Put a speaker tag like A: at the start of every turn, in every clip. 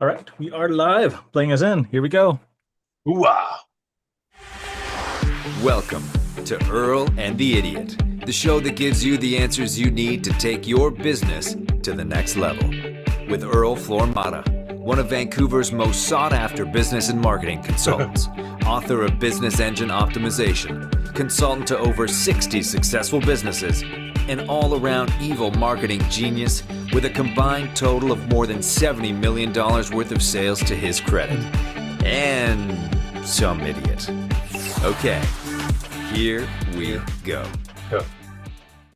A: All right, we are live. Playing us in. Here we go.
B: Ooh-ah.
C: Welcome to Earl and the Idiot, the show that gives you the answers you need to take your business to the next level. With Earl Flormata, one of Vancouver's most sought-after business and marketing consultants, author of Business Engine Optimization, consultant to over 60 successful businesses, an all-around evil marketing genius with a combined total of more than $70 million worth of sales to his credit. And some idiot. Okay, here we go.
B: Yeah,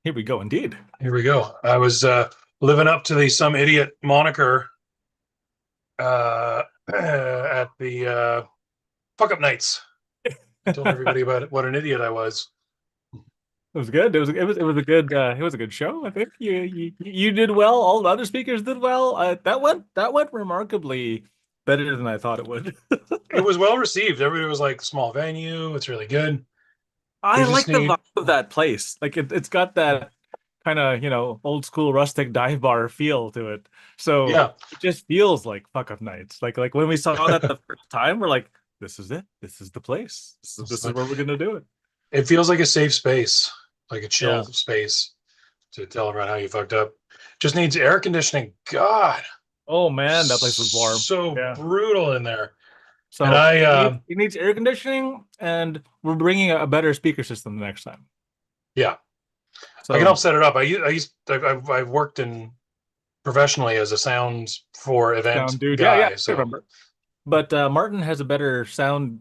A: Here we go, indeed.
B: here we go. I was living up to the some idiot moniker at the fuck up nights. I told everybody about it, what an idiot I was.
A: It was good. It was a good show. I think you did well. All the other speakers did well. That went remarkably better than I thought it would.
B: It was well received. Everybody was like, small venue, it's really good.
A: I
B: We
A: like
B: just
A: the
B: need
A: vibe of that place. Like it's got that kind of old school rustic dive bar feel to it. So
B: yeah.
A: it just feels like fuck up nights. Like when we saw that the first time, we're like, this is it. This is the place. This is where we're gonna do it.
B: It feels like a safe space, like a chill
A: Yeah.
B: space to tell everyone how you fucked up. Just needs air conditioning. God,
A: Oh man, that place was warm.
B: so
A: Yeah.
B: brutal in there. And
A: So it needs air conditioning, and we're bringing a better speaker system the next time.
B: yeah, I can
A: So
B: help set it up. I've worked in professionally as a sound for event
A: sound dude, yeah,
B: guy.
A: I
B: So
A: remember. But Martin has a better sound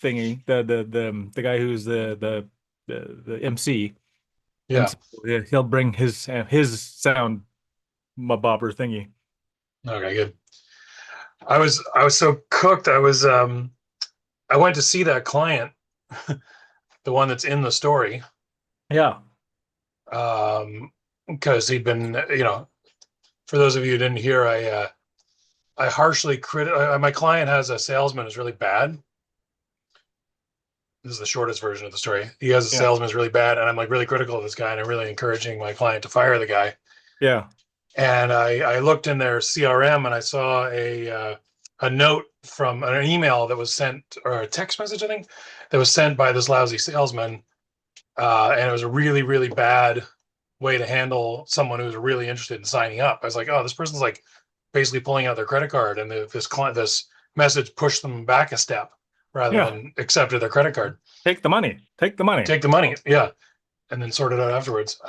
A: thingy. The guy who's the MC, and
B: yeah.
A: so he'll bring his sound bobber thingy.
B: Okay, good. I was so cooked. I went to see that client, the one that's in the story,
A: Yeah,
B: because he'd been, for those of you who didn't hear, I harshly my client has a salesman who's really bad. This is the shortest version of the story. He has a
A: yeah,
B: salesman who's really bad, and I'm like really critical of this guy, and I'm really encouraging my client to fire the guy.
A: yeah.
B: And I looked in their CRM and I saw a note from an email that was sent, or a text message, I think, that was sent by this lousy salesman. And it was a really, really bad way to handle someone who's really interested in signing up. I was like, oh, this person's like basically pulling out their credit card, and this message pushed them back a step rather
A: Yeah.
B: than accepted their credit card.
A: Take the money. Take the money.
B: Take the money, yeah, and then sort it out afterwards.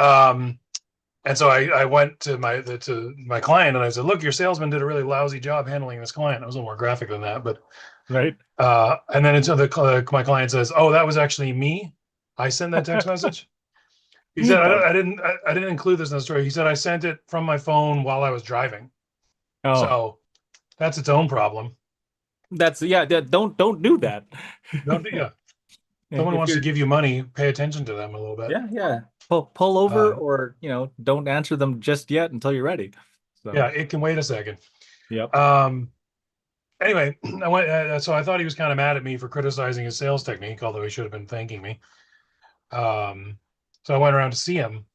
B: And so I went to my client and I said, look, your salesman did a really lousy job handling this client. I was a little more graphic than that, but
A: Right.
B: and then my client says, oh, that was actually me. I sent that text message. He said, I didn't include this in the story. He said, I sent it from my phone while I was driving.
A: Oh,
B: So that's its own problem.
A: that's yeah. Don't do that.
B: Don't, yeah. Someone
A: If
B: wants to
A: you're
B: give you money, pay attention to them a little bit.
A: Yeah, yeah. Pull over,
B: Uh,
A: or don't answer them just yet until you're ready.
B: yeah,
A: So,
B: it can wait a second.
A: yep.
B: Um, anyway, I went. So I thought he was kind of mad at me for criticizing his sales technique, although he should have been thanking me. Um, so I went around to see him,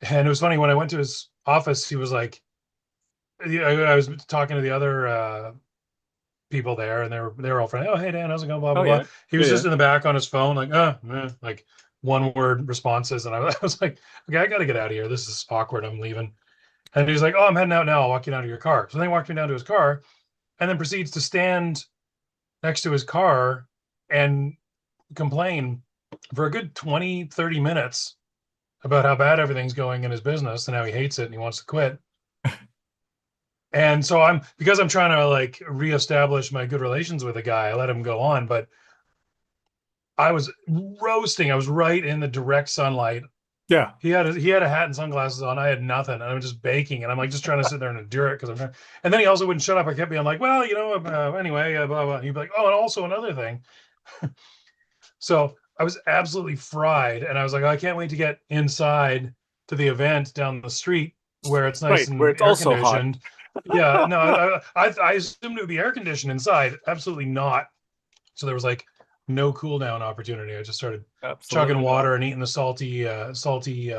B: and it was funny when I went to his office. He was like, I was talking to the other people there, and they were all friendly. Oh, hey Dan, how's it going? Blah blah
A: Oh
B: blah.
A: yeah.
B: He
A: Yeah,
B: was
A: yeah.
B: just in the back on his phone, like like one word responses, and I was like, okay, I got to get out of here. This is awkward. I'm leaving. And he's like, oh, I'm heading out now. I'll walk you down to your car. So then he walked me down to his car, and then proceeds to stand next to his car and complain for a good 20, 30 minutes about how bad everything's going in his business and how he hates it and he wants to quit. And so because I'm trying to like reestablish my good relations with the guy, I let him go on, but I was roasting. I was right in the direct sunlight.
A: Yeah.
B: He had a hat and sunglasses on. I had nothing, and I'm just baking, and I'm like just trying to sit there and endure it because I'm trying. And then he also wouldn't shut up. I kept being like, well, anyway, blah blah. And he'd be like, oh, and also another thing. So I was absolutely fried, and I was like, I can't wait to get inside to the event down the street where it's nice
A: Right. Where
B: and
A: it's
B: air
A: also hot.
B: conditioned. Yeah, no, I assumed it would be air conditioned inside. Absolutely not. So there was like no cool down opportunity. I just started chugging
A: Absolutely not.
B: water and eating the salty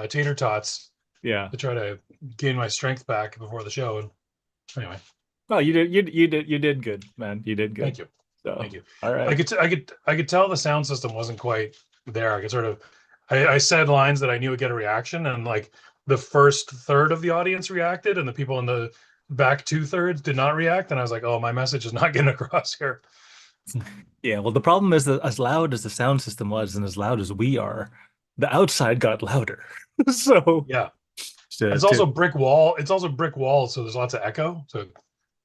B: tater tots
A: Yeah.
B: to try to gain my strength back before the show. And anyway,
A: Well, you did good, man. You did
B: Thank
A: good.
B: you.
A: So,
B: Thank you.
A: all
B: I
A: right.
B: could, I could tell the sound system wasn't quite there. I could sort of, I said lines that I knew would get a reaction, and like the first third of the audience reacted, and the people in the back two thirds did not react. And I was like, oh, my message is not getting across here.
A: Yeah, well, the problem is that as loud as the sound system was and as loud as we are, the outside got louder. So,
B: Yeah.
A: to,
B: It's
A: to
B: also brick wall. It's also brick walls, so there's lots of echo. So it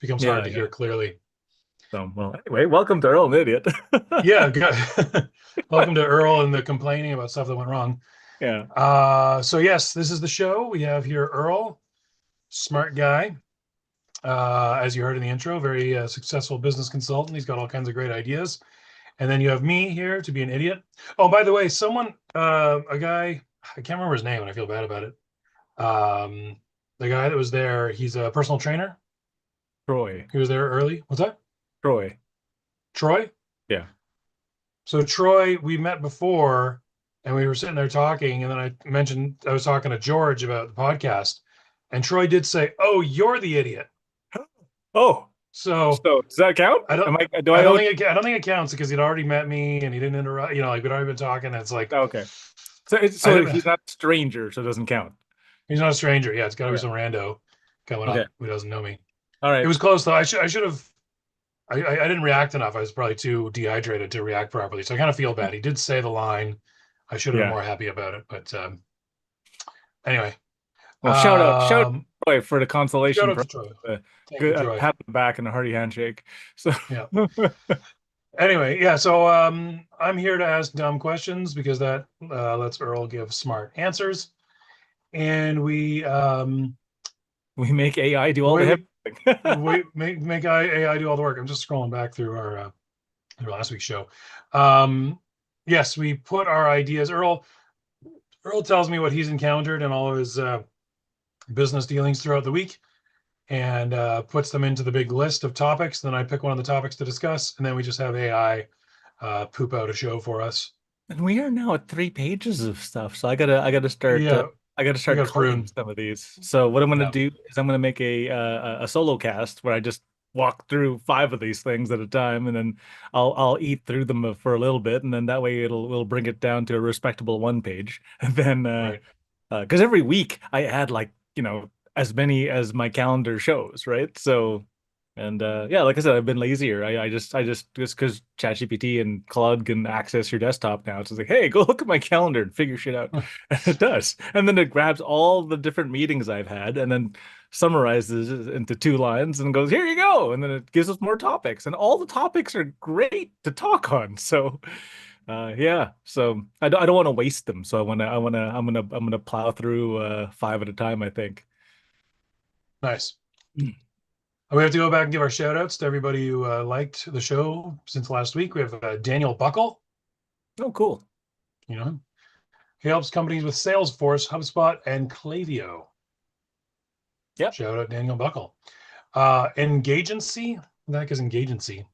B: becomes hard
A: yeah,
B: to
A: yeah.
B: hear clearly.
A: So, well, anyway, welcome to Earl and Idiot.
B: Yeah, good. Welcome to Earl and the complaining about stuff that went wrong.
A: Yeah.
B: So yes, this is the show. We have here Earl, smart guy. As you heard in the intro, very successful business consultant. He's got all kinds of great ideas. And then you have me here to be an idiot. Oh, by the way, someone, a guy, I can't remember his name, and I feel bad about it. The guy that was there, he's a personal trainer.
A: Troy.
B: He was there early. What's that?
A: Troy.
B: Troy?
A: Yeah.
B: So Troy, we met before, and we were sitting there talking, and then I mentioned I was talking to George about the podcast, and Troy did say, "Oh, you're the idiot."
A: Oh,
B: So
A: so does that count?
B: I don't,
A: Do I owe?
B: I don't think it counts because he'd already met me and he didn't interrupt. You know, like we'd already been talking. And it's like,
A: Okay. So so
B: I,
A: he's not a stranger, so it doesn't count.
B: he's not a stranger. Yeah, it's got to be
A: Okay.
B: some rando coming
A: Okay.
B: up who doesn't know me.
A: All
B: It
A: right.
B: was close though. I should have. I didn't react enough. I was probably too dehydrated to react properly. So I kind of feel bad. He did say the line. I should have been
A: Yeah.
B: more happy about it. But anyway,
A: Well, shout out
B: um,
A: Troy for the
B: shout
A: consolation
B: out to
A: prize.
B: Troy. Thank you,
A: Good
B: Troy.
A: pat on the back and a hearty handshake. So
B: Yeah. Anyway, yeah. So I'm here to ask dumb questions because that lets Earl give smart answers, and
A: we make AI do
B: the
A: all the
B: way
A: heavy lifting.
B: we make AI do all the work. I'm just scrolling back through our last week's show. Um, yes, we put our ideas. Earl tells me what he's encountered in all of his business dealings throughout the week, and puts them into the big list of topics. Then I pick one of the topics to discuss, and then we just have AI poop out a show for us.
A: And we are now at 3 pages of stuff. So I gotta start
B: Yeah,
A: I gotta
B: we
A: start
B: got
A: culling
B: pruned.
A: some of these. So what I'm gonna
B: Yeah,
A: do is I'm gonna make a solo cast where I just walk through 5 of these things at a time, and then I'll eat through them for a little bit, and then that way it'll bring it down to a respectable 1 page. And then
B: right.
A: because every week I add like, as many as my calendar shows, right? So, and yeah, like I said, I've been lazier. I just because ChatGPT and Claude can access your desktop now, it's just like, hey, go look at my calendar and figure shit out. And it does. And then it grabs all the different meetings I've had and then summarizes it into 2 lines and goes, here you go. And then it gives us more topics. And all the topics are great to talk on. So yeah, so I don't want to waste them. So I'm gonna plow through 5 at a time, I think.
B: Nice. We have to go back and give our shout outs to everybody who liked the show since last week. We have Daniel Buckle.
A: Oh, cool.
B: You know, he helps companies with Salesforce, HubSpot, and Klaviyo.
A: Yep.
B: Shout out Daniel Buckle. Engagency. What the heck is Engagency?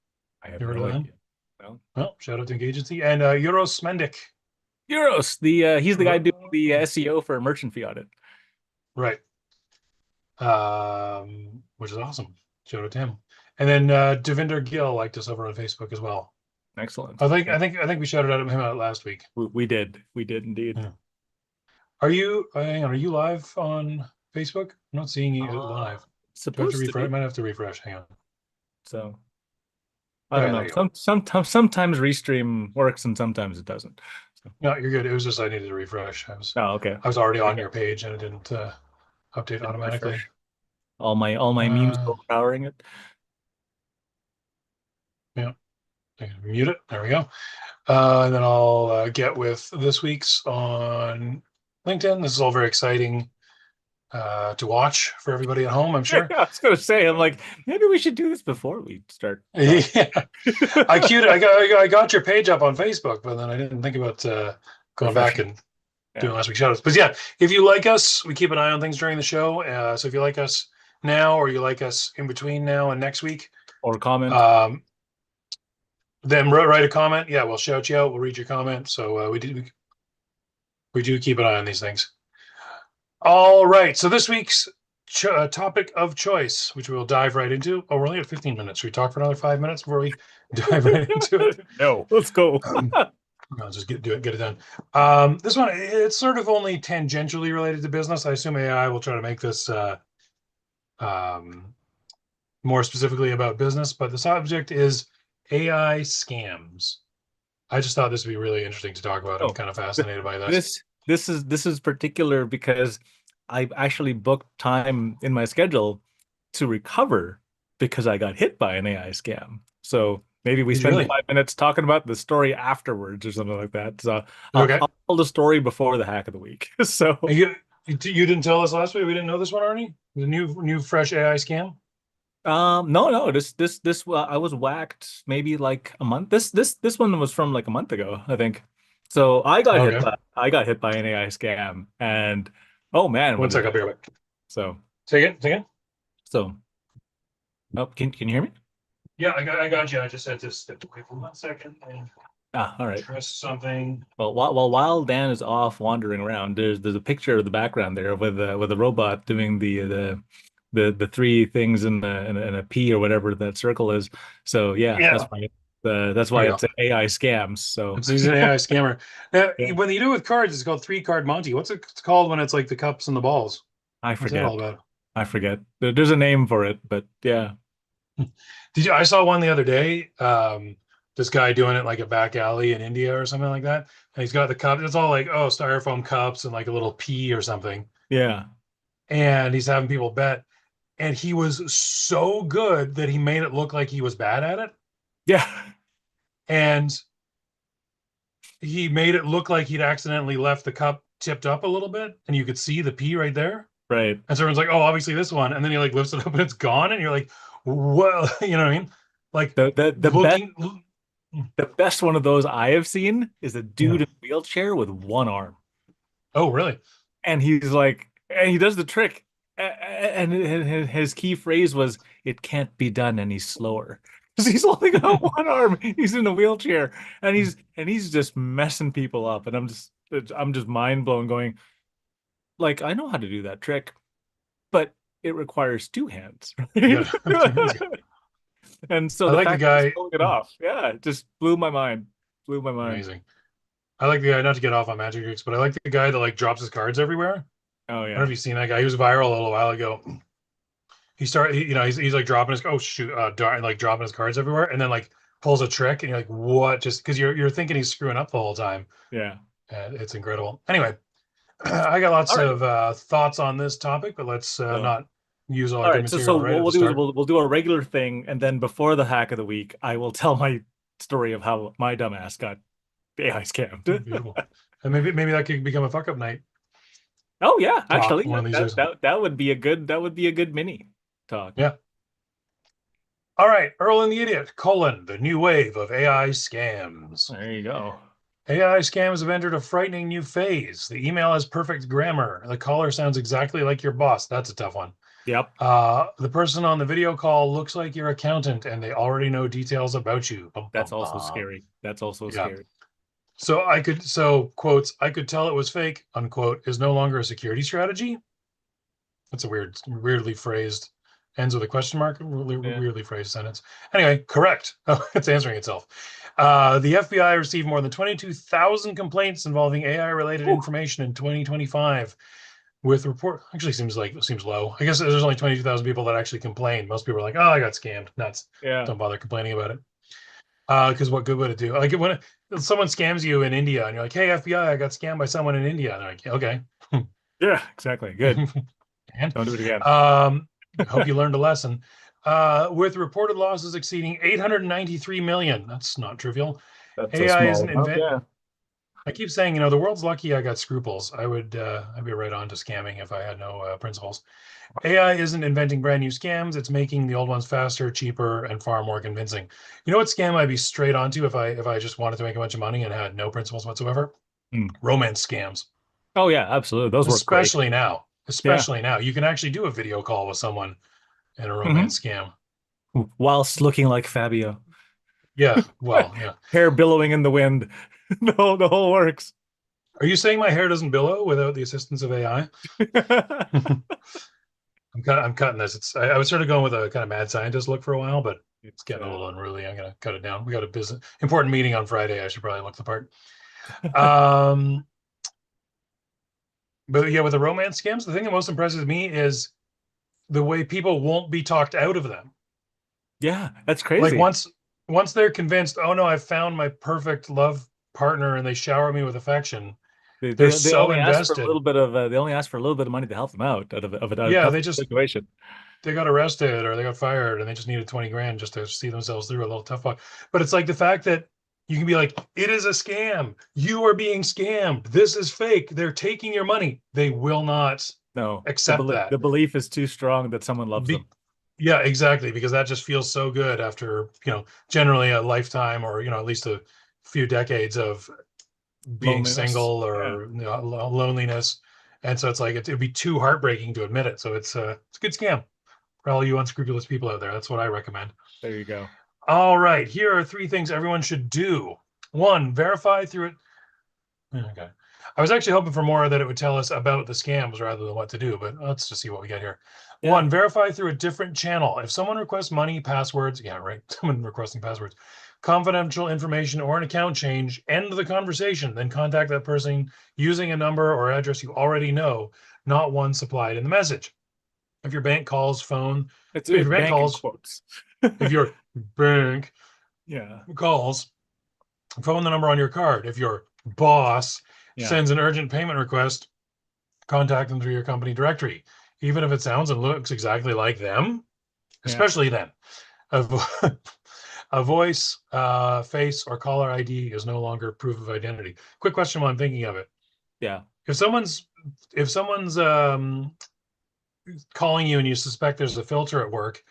A: I have
B: You heard
A: no
B: of them?
A: idea. Well,
B: Well, shout out to Engagency. And Euros Mendic.
A: Euros, he's the guy doing the SEO for Merchant Fee Audit.
B: Right. Which is awesome. Shout out to him. And then Devinder Gill liked us over on Facebook as well.
A: Excellent.
B: I think we shouted out him out last week.
A: We did indeed.
B: Yeah. Are you hang on, are you live on Facebook? I'm not seeing you live. Do I have to
A: Supposed to
B: refresh? I
A: be.
B: might have to refresh. Hang on.
A: So I don't
B: Yeah,
A: know.
B: there you go.
A: Sometimes Restream works and sometimes it doesn't. So,
B: No, you're good. It was just I needed to refresh.
A: oh, okay.
B: I was already on
A: Okay.
B: your page and it didn't update automatically.
A: Refresh. All my memes
B: Uh,
A: overpowering it.
B: yeah. Mute it. There we go. And then I'll get with this week's on LinkedIn. This is all very exciting to watch for everybody at home, I'm sure.
A: I was gonna say, I'm like, maybe we should do this before we start.
B: Yeah. I got your page up on Facebook, but then I didn't think about going back and doing last week's shoutouts. But yeah, if you like us, we keep an eye on things during the show. So if you like us now or you like us in between now and next week,
A: Or comment.
B: then write a comment. Yeah, we'll shout you out. We'll read your comment. So we do keep an eye on these things. All right. So this week's topic of choice, which we will dive right into. Oh, we're only at 15 minutes. Should we talk for another 5 minutes before we dive right into it?
A: No, let's go.
B: I'll just get it done. This one, it's sort of only tangentially related to business. I assume AI will try to make this more specifically about business, but the subject is AI scams. I just thought this would be really interesting to talk about. I'm
A: Oh,
B: kind of fascinated by this.
A: this is particular because I actually booked time in my schedule to recover because I got hit by an AI scam. So maybe we
B: Did you
A: spend
B: really?
A: 5 minutes talking about the story afterwards or something like that. So
B: Okay.
A: I'll tell the story before the hack of the week. So
B: You didn't tell us last week. We didn't know this one, Arnie. The new fresh AI scam.
A: no, this I was whacked maybe like a month. This one was from like a month ago, I think. So
B: Okay.
A: I got hit by an AI scam, and oh man,
B: One
A: was it
B: sec, I'll be right back.
A: so
B: Say again. Say again.
A: so oh can you hear me?
B: Yeah, I got you. I just had to step away for 1 second and
A: All right.
B: press something.
A: Well, while Dan is off wandering around, there's a picture of the background there with a robot doing the three things in a P or whatever that circle is. So yeah,
B: Yeah.
A: that's
B: There
A: why
B: you
A: it's
B: go.
A: AI scams. So
B: It's an AI scammer. Now,
A: yeah,
B: when you do it with cards, it's called three card Monty. What's it called when it's like the cups and the balls?
A: I
B: What's that all
A: forget.
B: about?
A: I forget. There's a name for it, but yeah.
B: Did you? I saw one the other day. This guy doing it like a back alley in India or something like that, and he's got the cup. It's all like styrofoam cups and like a little pea or something,
A: Yeah.
B: and he's having people bet. And he was so good that he made it look like he was bad at it,
A: Yeah.
B: and he made it look like he'd accidentally left the cup tipped up a little bit, and you could see the pea right there.
A: Right.
B: And so everyone's like, "Oh, obviously this one," and then he like lifts it up and it's gone, and you're like, "Well," you know what I mean? Like
A: The best
B: looking.
A: the best one of those I have seen is a
B: Yeah.
A: dude in a wheelchair with one arm.
B: Oh, really?
A: And he's like, and he does the trick. And his key phrase was, "It can't be done any slower." Because he's only got one arm. He's in a wheelchair, and he's just messing people up. And I'm just mind blown, going, like, I know how to do that trick, but it requires two hands,
B: You
A: right?
B: got to two hands.
A: And so
B: I
A: the
B: like the
A: fact that he's
B: guy.
A: pulling it off, yeah, it just blew my mind. Blew my mind.
B: Amazing. I like the guy. Not to get off on magic tricks, but I like the guy that like drops his cards everywhere.
A: Oh
B: I don't know
A: yeah.
B: if you've seen that guy. He was viral a little while ago. He's like dropping his like dropping his cards everywhere, and then like pulls a trick, and you're like, what? Just because you're thinking he's screwing up the whole time.
A: Yeah.
B: It's incredible. Anyway, I got lots
A: All right.
B: of thoughts on this topic, but let's
A: So
B: not use all our
A: all
B: good
A: right. So
B: material right
A: what
B: at
A: we'll
B: the
A: do is
B: start.
A: we'll do a regular thing, and then before the hack of the week, I will tell my story of how my dumbass got AI scammed.
B: Beautiful. And maybe that could become a fuck up night
A: Oh yeah,
B: talk
A: actually,
B: one of these days.
A: that would be a good mini talk.
B: Yeah. All right, Earl and the Idiot, the new wave of AI scams.
A: There you go.
B: AI scams have entered a frightening new phase. The email has perfect grammar. The caller sounds exactly like your boss. That's a tough one.
A: Yep.
B: The person on the video call looks like your accountant and they already know details about you. Bum,
A: That's
B: bum,
A: also
B: bum.
A: scary. That's also
B: Yeah.
A: scary.
B: Quotes, I could tell it was fake, unquote, is no longer a security strategy. That's a weirdly phrased, ends with a question mark,
A: Yeah.
B: weirdly phrased sentence. Anyway, correct. Oh, it's answering itself. The FBI received more than 22,000 complaints involving AI-related information in 2025. With report, actually seems low. I guess there's only 22,000 people that actually complained. Most people are like, "Oh, I got scammed." Nuts.
A: Yeah.
B: Don't bother complaining about it. Because what good would it do? Like when someone scams you in India and you're like, "Hey, FBI, I got scammed by someone in India," and they're like, "Okay."
A: Yeah, exactly. Good.
B: And
A: Don't do it again.
B: hope you learned a lesson. With reported losses exceeding 893 million. That's not trivial.
A: That's a
B: AI
A: small
B: isn't
A: amount. Yeah.
B: I keep saying, the world's lucky I got scruples. I'd be right on to scamming if I had no principles. AI isn't inventing brand new scams. It's making the old ones faster, cheaper, and far more convincing. You know what scam I'd be straight onto if I just wanted to make a bunch of money and had no principles whatsoever?
A: Hmm.
B: Romance scams.
A: Oh yeah, absolutely. Those work great.
B: Especially now.
A: Yeah.
B: Especially now. You can actually do a video call with someone in a
A: Mhm.
B: romance scam.
A: Whilst looking like Fabio.
B: Yeah, well, yeah.
A: Hair billowing in the wind. The whole works.
B: Are you saying my hair doesn't billow without the assistance of AI? I'm cutting this. I was sort of going with a kind of mad scientist look for a while, but it's
A: It's
B: getting a little unruly. I'm gonna cut it down. We got a business important meeting on Friday. I should probably look the part. Um, but yeah, with the romance scams, the thing that most impresses me is the way people won't be talked out of them.
A: yeah, that's
B: Like
A: crazy.
B: once they're convinced, oh no, I've found my perfect love partner, and they shower me with affection, they're
A: They
B: so
A: only ask for a
B: invested.
A: little bit of they only ask for a little bit of money to help them out of a
B: Yeah,
A: tough situation.
B: they got arrested or they got fired and they just needed 20 grand just to see themselves through a little tough luck. But it's like the fact that you can be like, it is a scam. You are being scammed. This is fake. They're taking your money. They will not
A: No,
B: accept that.
A: the belief is too strong that someone loves them.
B: Be, yeah, exactly. Because that just feels so good after, generally a lifetime or, at least a few decades of being
A: Loneliness.
B: single
A: Yeah,
B: or loneliness. And so it's like, it'd be too heartbreaking to admit it. So it's a good scam for all you unscrupulous people out there. That's what I recommend.
A: there you go.
B: All right, here are 3 things everyone should do. One, verify through it. Okay. I was actually hoping for more that it would tell us about the scams rather than what to do, but let's just see what we get here.
A: Yeah,
B: One, verify through a different channel. If someone requests money, passwords, yeah, right, someone requesting passwords, confidential information, or an account change, end the conversation. Then contact that person using a number or address you already know, not one supplied in the message. If your bank calls, phone, if
A: it's
B: your bank
A: bank in
B: calls,
A: quotes.
B: if your bank
A: Yeah,
B: calls, phone the number on your card. If your boss
A: yeah,
B: sends an urgent payment request, contact them through your company directory, even if it sounds and looks exactly like them,
A: yeah,
B: especially then. A, a voice, face, or caller ID is no longer proof of identity. Quick question while I'm thinking of it.
A: yeah.
B: If someone's calling you and you suspect there's a filter at work,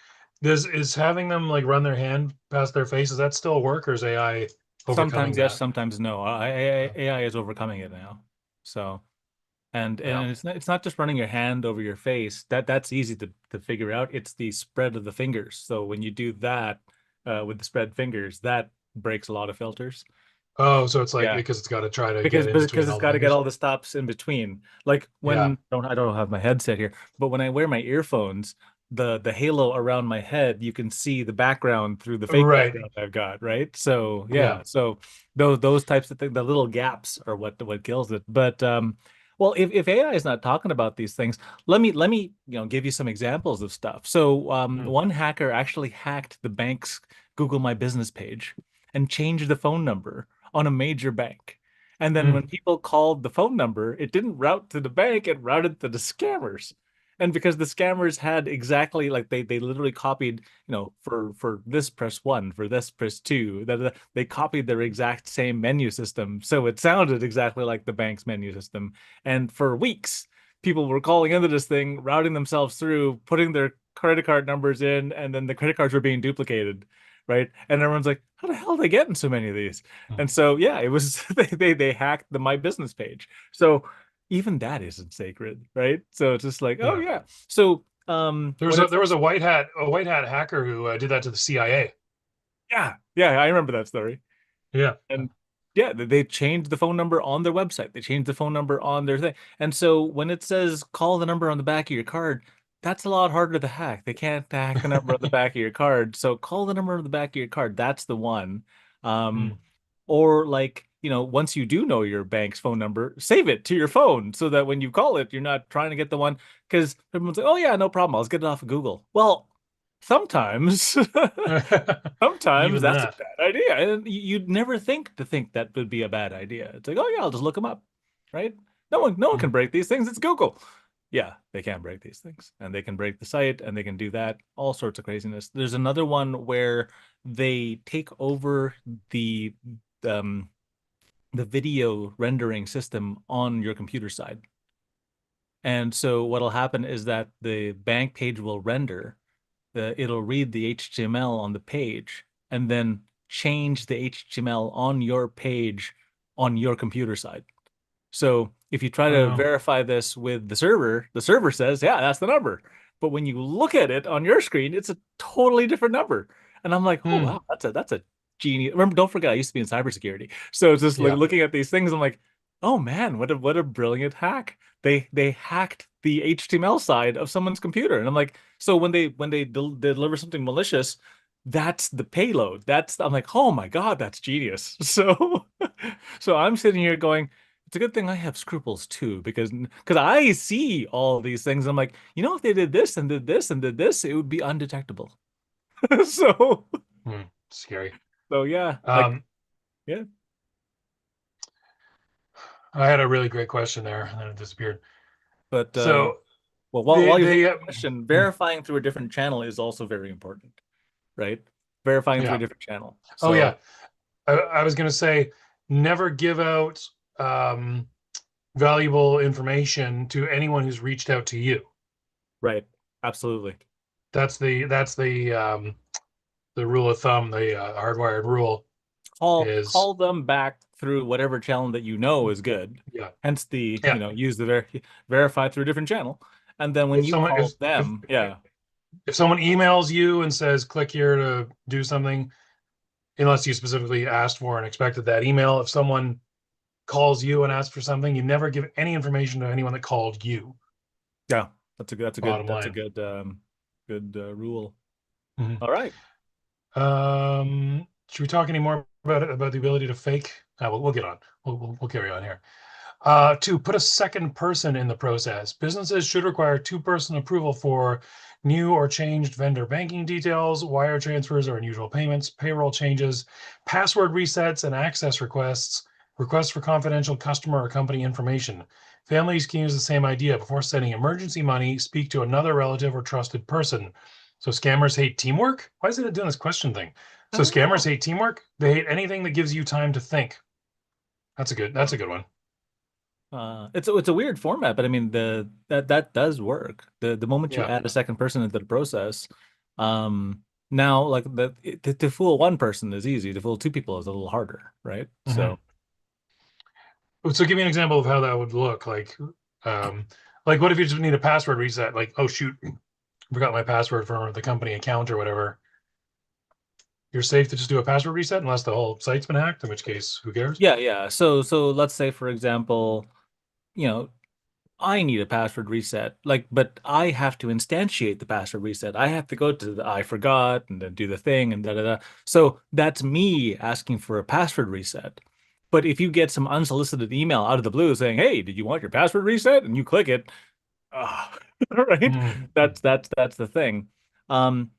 B: is having them like run their hand past their face, does that still work or is AI overcoming
A: Sometimes yes,
B: that?
A: sometimes no. AI is overcoming it now. So,
B: Yeah.
A: and it's not just running your hand over your face. That's easy to figure out. It's the spread of the fingers. So when you do that with the spread fingers, that breaks a lot of filters.
B: Oh, so it's like
A: Yeah.
B: because it's got to try to get in
A: Because
B: between
A: it's
B: all the
A: got to get
B: fingers.
A: all the stops in between. Like
B: Yeah.
A: when I don't have my headset here, but when I wear my earphones, the halo around my head, you can see the background through the fake
B: Right.
A: background I've got, right? So
B: Yeah.
A: yeah, so those types of things, the little gaps are what kills it. But well, if AI is not talking about these things, let me give you some examples of stuff. So
B: Hmm.
A: one hacker actually hacked the bank's Google My Business page and changed the phone number on a major bank. And then
B: Hmm.
A: when people called the phone number, it didn't route to the bank, it routed to the scammers. And because the scammers had exactly like they literally copied, for this press one, for this press two, that they copied their exact same menu system. So it sounded exactly like the bank's menu system. And for weeks, people were calling into this thing, routing themselves through, putting their credit card numbers in, and then the credit cards were being duplicated, right? And everyone's like, how the hell are they getting so many of these?
B: Hmm.
A: And so yeah, it was they hacked the My Business page. So even that isn't sacred, right? So it's just like, oh
B: Yeah.
A: yeah. So when it's
B: There was a white hat hacker who did that to the CIA.
A: yeah, yeah, I remember that story.
B: Yeah.
A: And yeah, they changed the phone number on their website. They changed the phone number on their thing. And so when it says call the number on the back of your card, that's a lot harder to hack. They can't hack the number on the back of your card. So call the number on the back of your card. That's the one.
B: Hmm.
A: Or like, once you do know your bank's phone number, save it to your phone so that when you call it, you're not trying to get the one because everyone's like, oh yeah, no problem. I'll just get it off of Google. Well, sometimes sometimes
B: Even
A: that's a
B: that.
A: bad idea. And you'd never think that would be a bad idea. It's like, oh yeah, I'll just look them up, right? No one
B: Hmm.
A: can break these things. It's Google. Yeah, they can break these things, and they can break the site, and they can do that, all sorts of craziness. There's another one where they take over the um the video rendering system on your computer side. And so what'll happen is that the bank page will render, it'll read the HTML on the page and then change the HTML on your page on your computer side. So if you try to
B: Oh.
A: verify this with the server says, yeah, that's the number. But when you look at it on your screen, it's a totally different number. And I'm like, oh
B: Hmm.
A: wow, that's a genius. Remember, don't forget, I used to be in cybersecurity. So it's just like
B: Yeah.
A: looking at these things, I'm like, oh man, what a brilliant hack. They hacked the HTML side of someone's computer. And I'm like, so when they deliver something malicious, that's the payload. That's I'm like, oh my God, that's genius. So so I'm sitting here going, it's a good thing I have scruples too, because I see all these things. I'm like, if they did this and did this and did this, it would be undetectable. So
B: Scary.
A: so yeah, like
B: Um,
A: yeah.
B: I had a really great question there, and then it disappeared.
A: But
B: So
A: well,
B: they
A: while you're thinking
B: they
A: of the question,
B: mm,
A: verifying through a different channel is also very important, right? Verifying through a
B: yeah.
A: different channel.
B: Oh yeah.
A: So,
B: I was gonna say never give out um, valuable information to anyone who's reached out to you.
A: right, absolutely.
B: That's the rule of thumb, the hardwired rule
A: Call
B: is
A: them back through whatever channel that you know is good.
B: yeah
A: Hence the,
B: yeah.
A: use the verify through a different channel. And then when
B: If
A: you
B: someone
A: call them, yeah.
B: if someone emails you and says click here to do something, unless you specifically asked for and expected that email, if someone calls you and asks for something, you never give any information to anyone that called you.
A: Yeah, that's a good
B: Bottom line.
A: good rule.
B: Mhm.
A: All right.
B: Should we talk any more about the ability to fake? We'll get on. We'll carry on here. To put a second person in the process, businesses should require two-person approval for new or changed vendor banking details, wire transfers or unusual payments, payroll changes, password resets, and access requests for confidential customer or company information. Families can use the same idea before sending emergency money. Speak to another relative or trusted person. So scammers hate teamwork? Why is it doing this question thing?
A: I
B: So
A: don't
B: scammers
A: know.
B: hate teamwork? They hate anything that gives you time to think. That's a good one.
A: It's a weird format, but I mean that does work. The moment you
B: Yeah.
A: add a second person into the process, now like to fool one person is easy. To fool two people is a little harder, right?
B: Mhm.
A: So
B: So give me an example of how that would look. Um, like what if you just need a password reset? Like, oh shoot, forgot my password for the company account or whatever. You're safe to just do a password reset unless the whole site's been hacked, in which case, who cares?
A: yeah. So let's say for example, you know, I need a password reset. Like, but I have to instantiate the password reset. I have to go to the I forgot and then do the thing and da da da. So that's me asking for a password reset. But if you get some unsolicited email out of the blue saying, "Hey, did you want your password reset?" and you click it, ah, right?
B: Mm.
A: That's the thing. Um,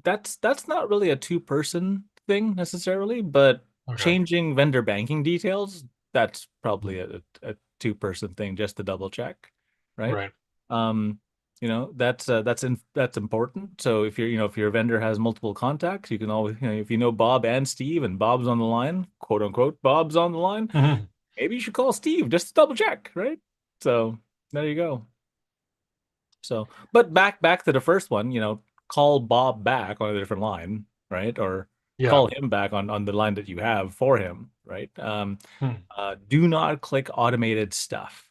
A: that's not really a two-person thing necessarily, but
B: Okay.
A: changing vendor banking details, that's probably a two-person thing just to double check, right?
B: Right.
A: Um, that's important. So if your vendor has multiple contacts, you can always, if you know Bob and Steve and Bob's on the line, quote unquote, Bob's on the line,
B: Mhm.
A: maybe you should call Steve just to double check, right? So there you go. So, but back to the first one, call Bob back on a different line, right? Or
B: Yeah.
A: call him back on the line that you have for him, right?
B: Hmm.
A: Do not click automated stuff.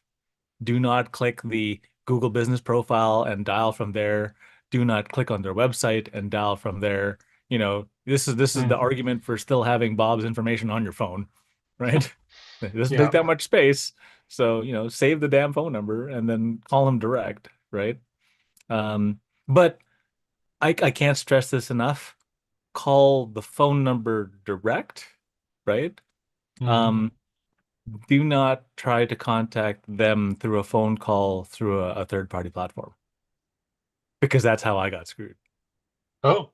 A: Do not click the Google Business Profile and dial from there. Do not click on their website and dial from there. This is
B: Hmm.
A: the argument for still having Bob's information on your phone, right? It doesn't take
B: Yeah.
A: that much space. So, save the damn phone number and then call him direct, right? But I can't stress this enough. Call the phone number direct, right?
B: Hmm.
A: Um, do not try to contact them through a phone call through a third party platform because that's how I got screwed.
B: Oh,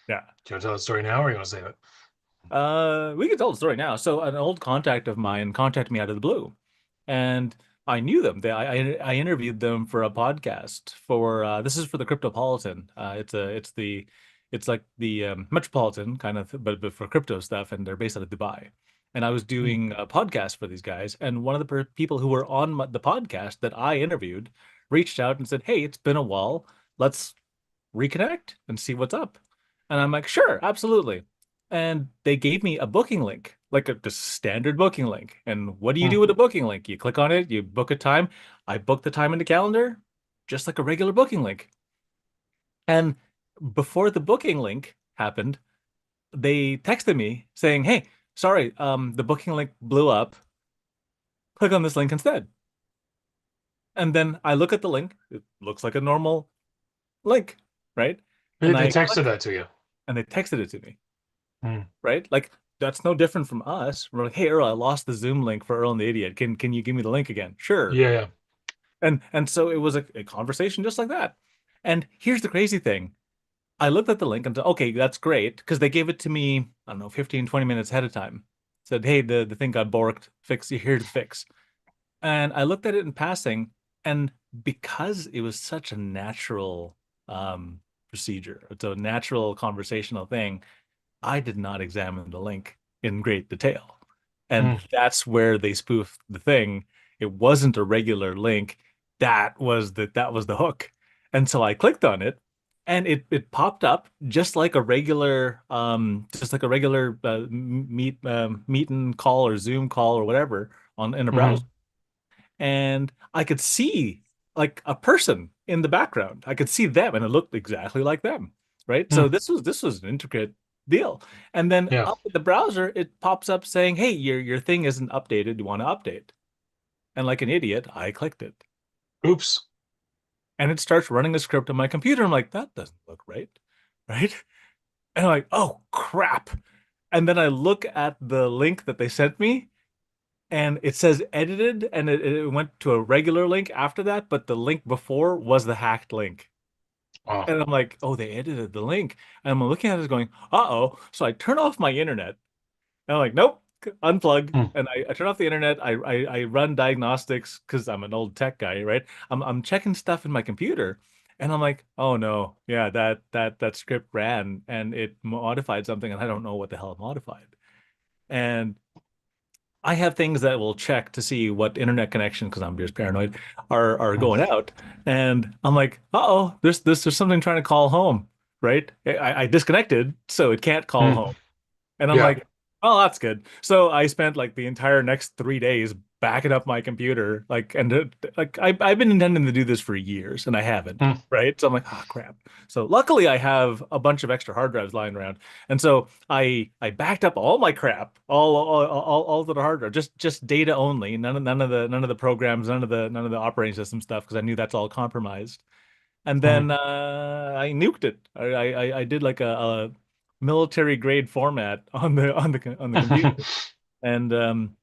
A: Yeah.
B: do you want to tell the story now or you want to save it?
A: We can tell the story now. So an old contact of mine contacted me out of the blue, and I knew them. I interviewed them for a podcast for this is for the Cryptopolitan. It's like the Metropolitan kind of, but for crypto stuff, and they're based out of Dubai. And I was
B: Hmm.
A: doing a podcast for these guys, and one of the people who were on the podcast that I interviewed reached out and said, "Hey, it's been a while. Let's reconnect and see what's up." And I'm like, sure, absolutely. And they gave me a booking link, like a just standard booking link. And what do you
B: Hmm.
A: do with a booking link? You click on it, you book a time. I booked the time in the calendar, just like a regular booking link. And before the booking link happened, they texted me saying, "Hey, sorry, the booking link blew up. Click on this link instead. And then I look at the link. It looks like a normal link, right? And
B: They
A: I
B: texted
A: click
B: that to you.
A: and they texted it to me,
B: Mm.
A: right? Like that's no different from us. We're like, hey Earl, I lost the Zoom link for Earl and the Idiot. Can you give me the link again? Sure.
B: Yeah, yeah.
A: And so it was a conversation just like that. And here's the crazy thing. I looked at the link and said, okay, that's great. Because they gave it to me, I don't know, 15, 20 minutes ahead of time. Said, hey, the thing got borked. Fix here's the fix. And I looked at it in passing, and because it was such a natural procedure, it's a natural conversational thing, I did not examine the link in great detail. And
B: Mm.
A: that's where they spoofed the thing. It wasn't a regular link. That was the hook. And so I clicked on it and it popped up just like a regular meet and call or Zoom call or whatever on in a browser.
B: Hmm.
A: And I could see like a person in the background. I could see them and it looked exactly like them, right? So
B: Mm.
A: this was an intricate deal. And then
B: Yeah.
A: up in the browser, it pops up saying, "Hey, your thing isn't updated. You want to update?" And like an idiot, I clicked it.
B: Oops.
A: And it starts running the script on my computer. I'm like, that doesn't look right. Right? And I'm like, oh crap. And then I look at the link that they sent me and it says edited and it went to a regular link after that, but the link before was the hacked link.
B: Wow.
A: And I'm like, oh, they edited the link. And I'm looking at it going, uh-oh. So I turn off my internet. And I'm like, nope, unplug.
B: Mm.
A: And I turn off the internet. I run diagnostics because I'm an old tech guy, right? I'm checking stuff in my computer. And I'm like, oh no, yeah, that script ran and it modified something, and I don't know what the hell it modified. And I have things that will check to see what internet connection, because I'm just paranoid, are
B: Mm.
A: going out. And I'm like, uh-oh, there's something trying to call home, right? I disconnected, so it can't call
B: Mm.
A: home. And I'm
B: Yeah.
A: like, oh, that's good. So I spent like the entire next 3 days backing up my computer, like, and like I've been intending to do this for years, and I haven't,
B: Mm.
A: right? So I'm like, oh crap. So luckily, I have a bunch of extra hard drives lying around, and so I backed up all my crap, all to the hard drive, just data only, none of the programs, none of the operating system stuff, because I knew that's all compromised. And
B: Mm.
A: then I nuked it. I did like a military grade format on the computer. And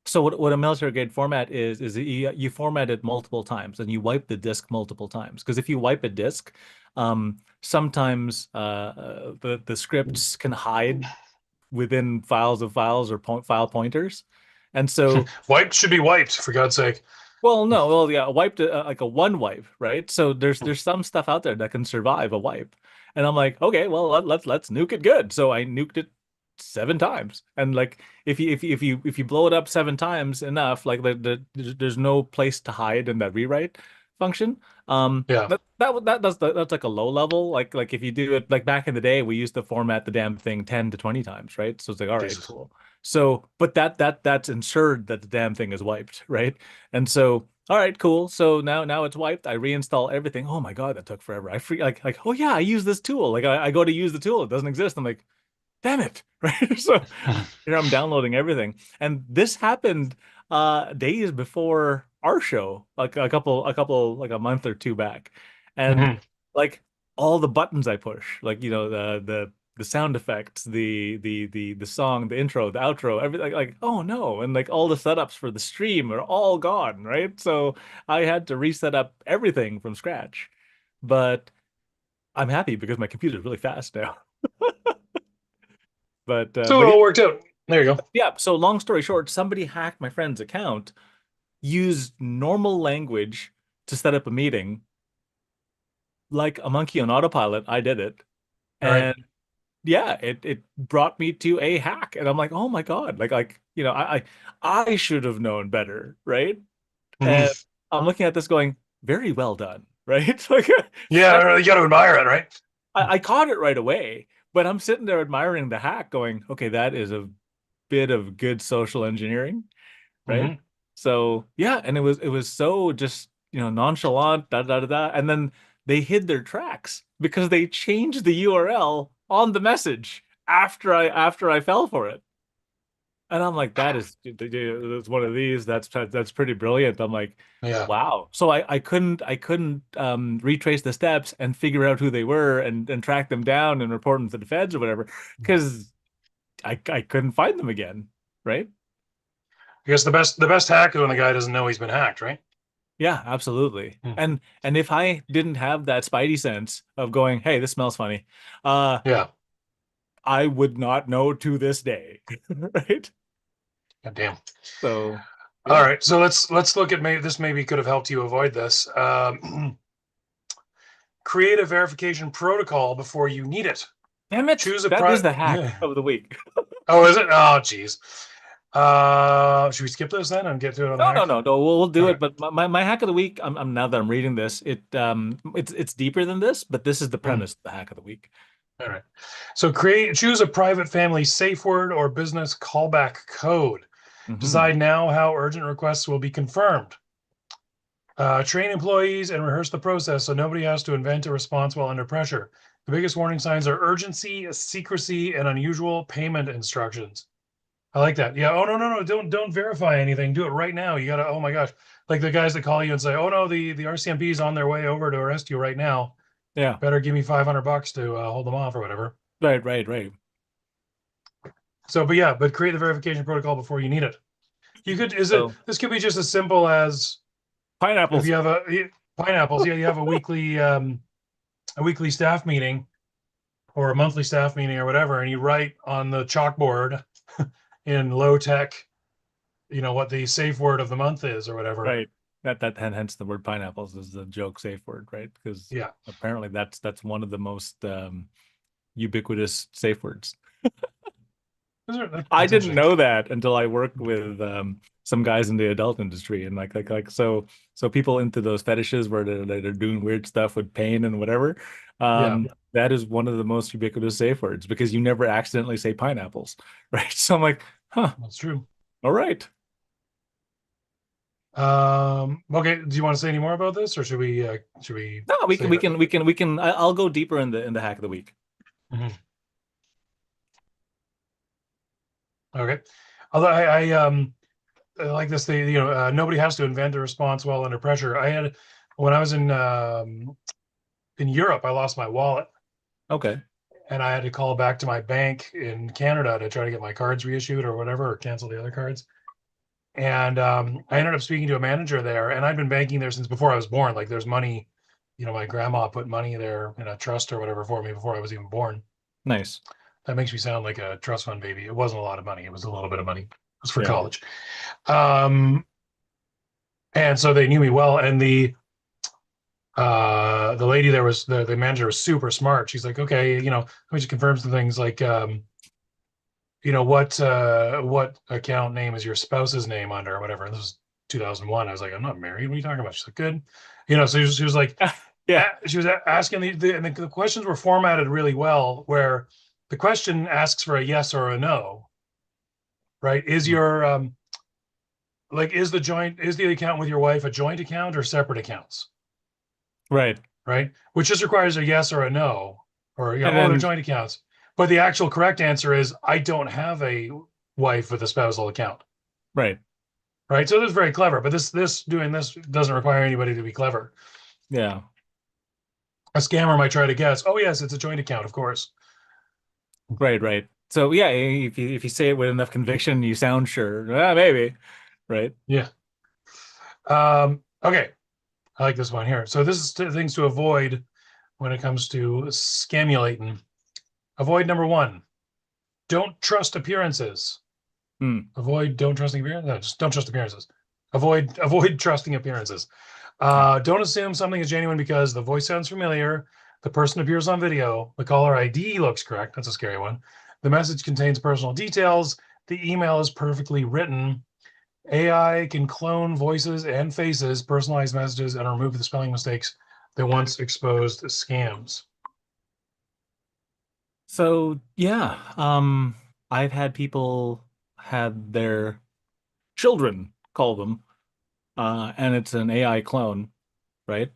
A: so what a military grade format is you format it multiple times and you wipe the disk multiple times. Because if you wipe a disk, sometimes the scripts can hide within files of files or file pointers. And so
B: Wiped should be wiped, for God's sake.
A: well, no, well, yeah, wiped like a one wipe, right? So there's some stuff out there that can survive a wipe, and I'm like, okay, well, let's nuke it good. So I nuked it 7 times, and like if you blow it up 7 times enough, like there's no place to hide in that rewrite function.
B: Yeah.
A: That's like a low level. Like if you do it like back in the day, we used to format the damn thing 10 to 20 times, right? So it's like, all right,
B: Jesus.
A: cool. So, but that's ensured that the damn thing is wiped, right? And so, all right, cool. So now it's wiped. I reinstall everything. Oh my God, that took forever. I free like oh yeah, I use this tool. Like I go to use the tool, it doesn't exist. I'm like, damn it, right? So here I'm downloading everything, and this happened days before our show, like a couple like a month or two back, and
B: Hmm.
A: like all the buttons I push, like the sound effects, the song, the intro, the outro, everything, like oh no, and like all the setups for the stream are all gone, right? So I had to reset up everything from scratch, but I'm happy because my computer is really fast now. But uh,
B: So it
A: but
B: all worked out. There you go.
A: yeah, so long story short, somebody hacked my friend's account, used normal language to set up a meeting, like a monkey on autopilot. I did it.
B: All right.
A: And yeah, it brought me to a hack. And I'm like, oh my God, I should have known better, right?
B: Hmm.
A: And I'm looking at this going, very well done, right? Like I,
B: Yeah, you got to admire it, right?
A: I caught it right away, but I'm sitting there admiring the hack, going, okay, that is a bit of good social engineering, right?
B: Hmm.
A: So yeah, and it was so just nonchalant, da da da da, and then they hid their tracks because they changed the URL on the message after I fell for it. And I'm like, that is it's one of these. That's pretty brilliant. I'm like,
B: Yeah.
A: wow. So I couldn't retrace the steps and figure out who they were and track them down and report them to the feds or whatever because I couldn't find them again. Right?
B: I guess the best hack is when the guy doesn't know he's been hacked, right?
A: Yeah, absolutely.
B: Hmm.
A: And if I didn't have that spidey sense of going, hey, this smells funny, uh,
B: Yeah.
A: I would not know to this day. Right?
B: God damn.
A: So
B: All
A: yeah.
B: right. So let's look at maybe this maybe could have helped you avoid this. Create a verification protocol before you need it.
A: Damn it.
B: Choose a
A: That is
B: pri
A: the hack
B: Yeah.
A: of the week.
B: Oh, is it? Oh, geez. Should we skip this then and get to it on the
A: No, no,
B: hack?
A: no, no. We'll do
B: Okay.
A: it. But my hack of the week, I'm now that I'm reading this, it's deeper than this, but this is the
B: Hmm.
A: premise of the hack of the week.
B: All right. So choose a private family safe word or business callback code.
A: Hmm.
B: Decide now how urgent requests will be confirmed. Train employees and rehearse the process so nobody has to invent a response while under pressure. The biggest warning signs are urgency, secrecy, and unusual payment instructions. I like that. Yeah. Oh no, no, no. Don't verify anything. Do it right now. You gotta, oh my gosh. Like the guys that call you and say, oh no, the RCMP is on their way over to arrest you right now.
A: Yeah.
B: Better give me $500 to hold them off or whatever.
A: Right, right, right.
B: So, but yeah, but create the verification protocol before you need it. You could, is it,
A: So
B: this could be just as simple as if
A: pineapples.
B: you have pineapples, yeah, you have a weekly staff meeting or a monthly staff meeting or whatever, and you write on the chalkboard in low tech, what the safe word of the month is or whatever.
A: Right. That and hence the word pineapples is the joke safe word, right? Because
B: Yeah.
A: apparently that's one of the most ubiquitous safe words. I
B: That's
A: didn't
B: interesting.
A: know that until I worked with some guys in the adult industry, and so people into those fetishes where they're doing weird stuff with pain and whatever.
B: Yeah,
A: That is one of the most ubiquitous safe words because you never accidentally say pineapples, right? So I'm like, huh,
B: that's true.
A: all right.
B: Okay. Do you want to say any more about this, or should we
A: No, we can
B: save
A: we
B: it?
A: can we can we can. I'll go deeper in the hack of the week.
B: Mhm. Okay. Although I like this. Nobody has to invent a response while under pressure. When I was in Europe, I lost my wallet,
A: Okay,
B: and I had to call back to my bank in Canada to try to get my cards reissued or whatever, or cancel the other cards. And I ended up speaking to a manager there, and I'd been banking there since before I was born. Like there's money, my grandma put money there in a trust or whatever for me before I was even born.
A: nice.
B: That makes me sound like a trust fund baby. It wasn't a lot of money. It was a little bit of money. It was for
A: Yeah,
B: college. Um, and so they knew me well. And the lady there was the manager was super smart. She's like, okay, let me just confirm some things like what account name is your spouse's name under or whatever. And this was 2001. I was like, I'm not married. What are you talking about? She's like, good. So she was like,
A: yeah,
B: she was asking and the questions were formatted really well, where the question asks for a yes or a no, right? Is
A: mm,
B: your is the account with your wife a joint account or separate accounts,
A: right.
B: right? Which just requires a yes or a no, or
A: And
B: oh, they're
A: then
B: joint accounts. But the actual correct answer is I don't have a wife with a spousal account,
A: right,
B: right? So this is very clever, but this doing this doesn't require anybody to be clever.
A: yeah,
B: A scammer might try to guess, oh yes, it's a joint account, of course.
A: right, right. So yeah, if you say it with enough conviction, you sound sure. Maybe, right?
B: Yeah. Okay. I like this one here. So this is things to avoid when it comes to scamulating. Avoid number one. Don't trust appearances.
A: Hmm.
B: Avoid don't trusting appearances. No, just don't trust appearances. Avoid trusting appearances.
A: Yeah.
B: Don't assume something is genuine because the voice sounds familiar, the person appears on video, the caller ID looks correct. That's a scary one. The message contains personal details. The email is perfectly written. AI can clone voices and faces, personalize messages, and remove the spelling mistakes that once exposed scams.
A: So yeah, I've had people had their children call them, and it's an AI clone, right?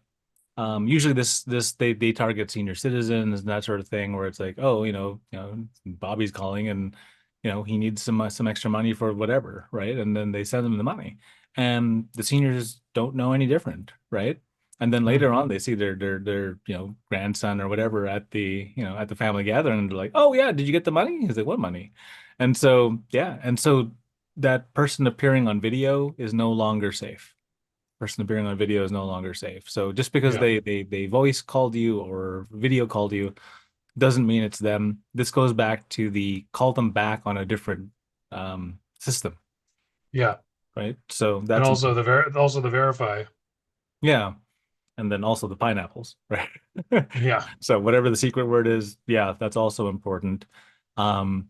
A: Usually this they target senior citizens and that sort of thing, where it's like, oh, Bobby's calling, and he needs some extra money for whatever, right? And then they send him the money, and the seniors don't know any different, right? And then
B: Mm.
A: later on, they see their grandson or whatever at at the family gathering, and they're like, "Oh yeah, did you get the money?" He's like, "What money?" And so yeah, and so that person appearing on video is no longer safe. Person appearing on video is no longer safe. So just because
B: Yeah.
A: they voice called you or video called you doesn't mean it's them. This goes back to the call them back on a different system,
B: Yeah.
A: right? So
B: And
A: that's
B: also also the verify.
A: yeah, and then also the pineapples, right?
B: Yeah.
A: So whatever the secret word is, yeah, that's also important. Um,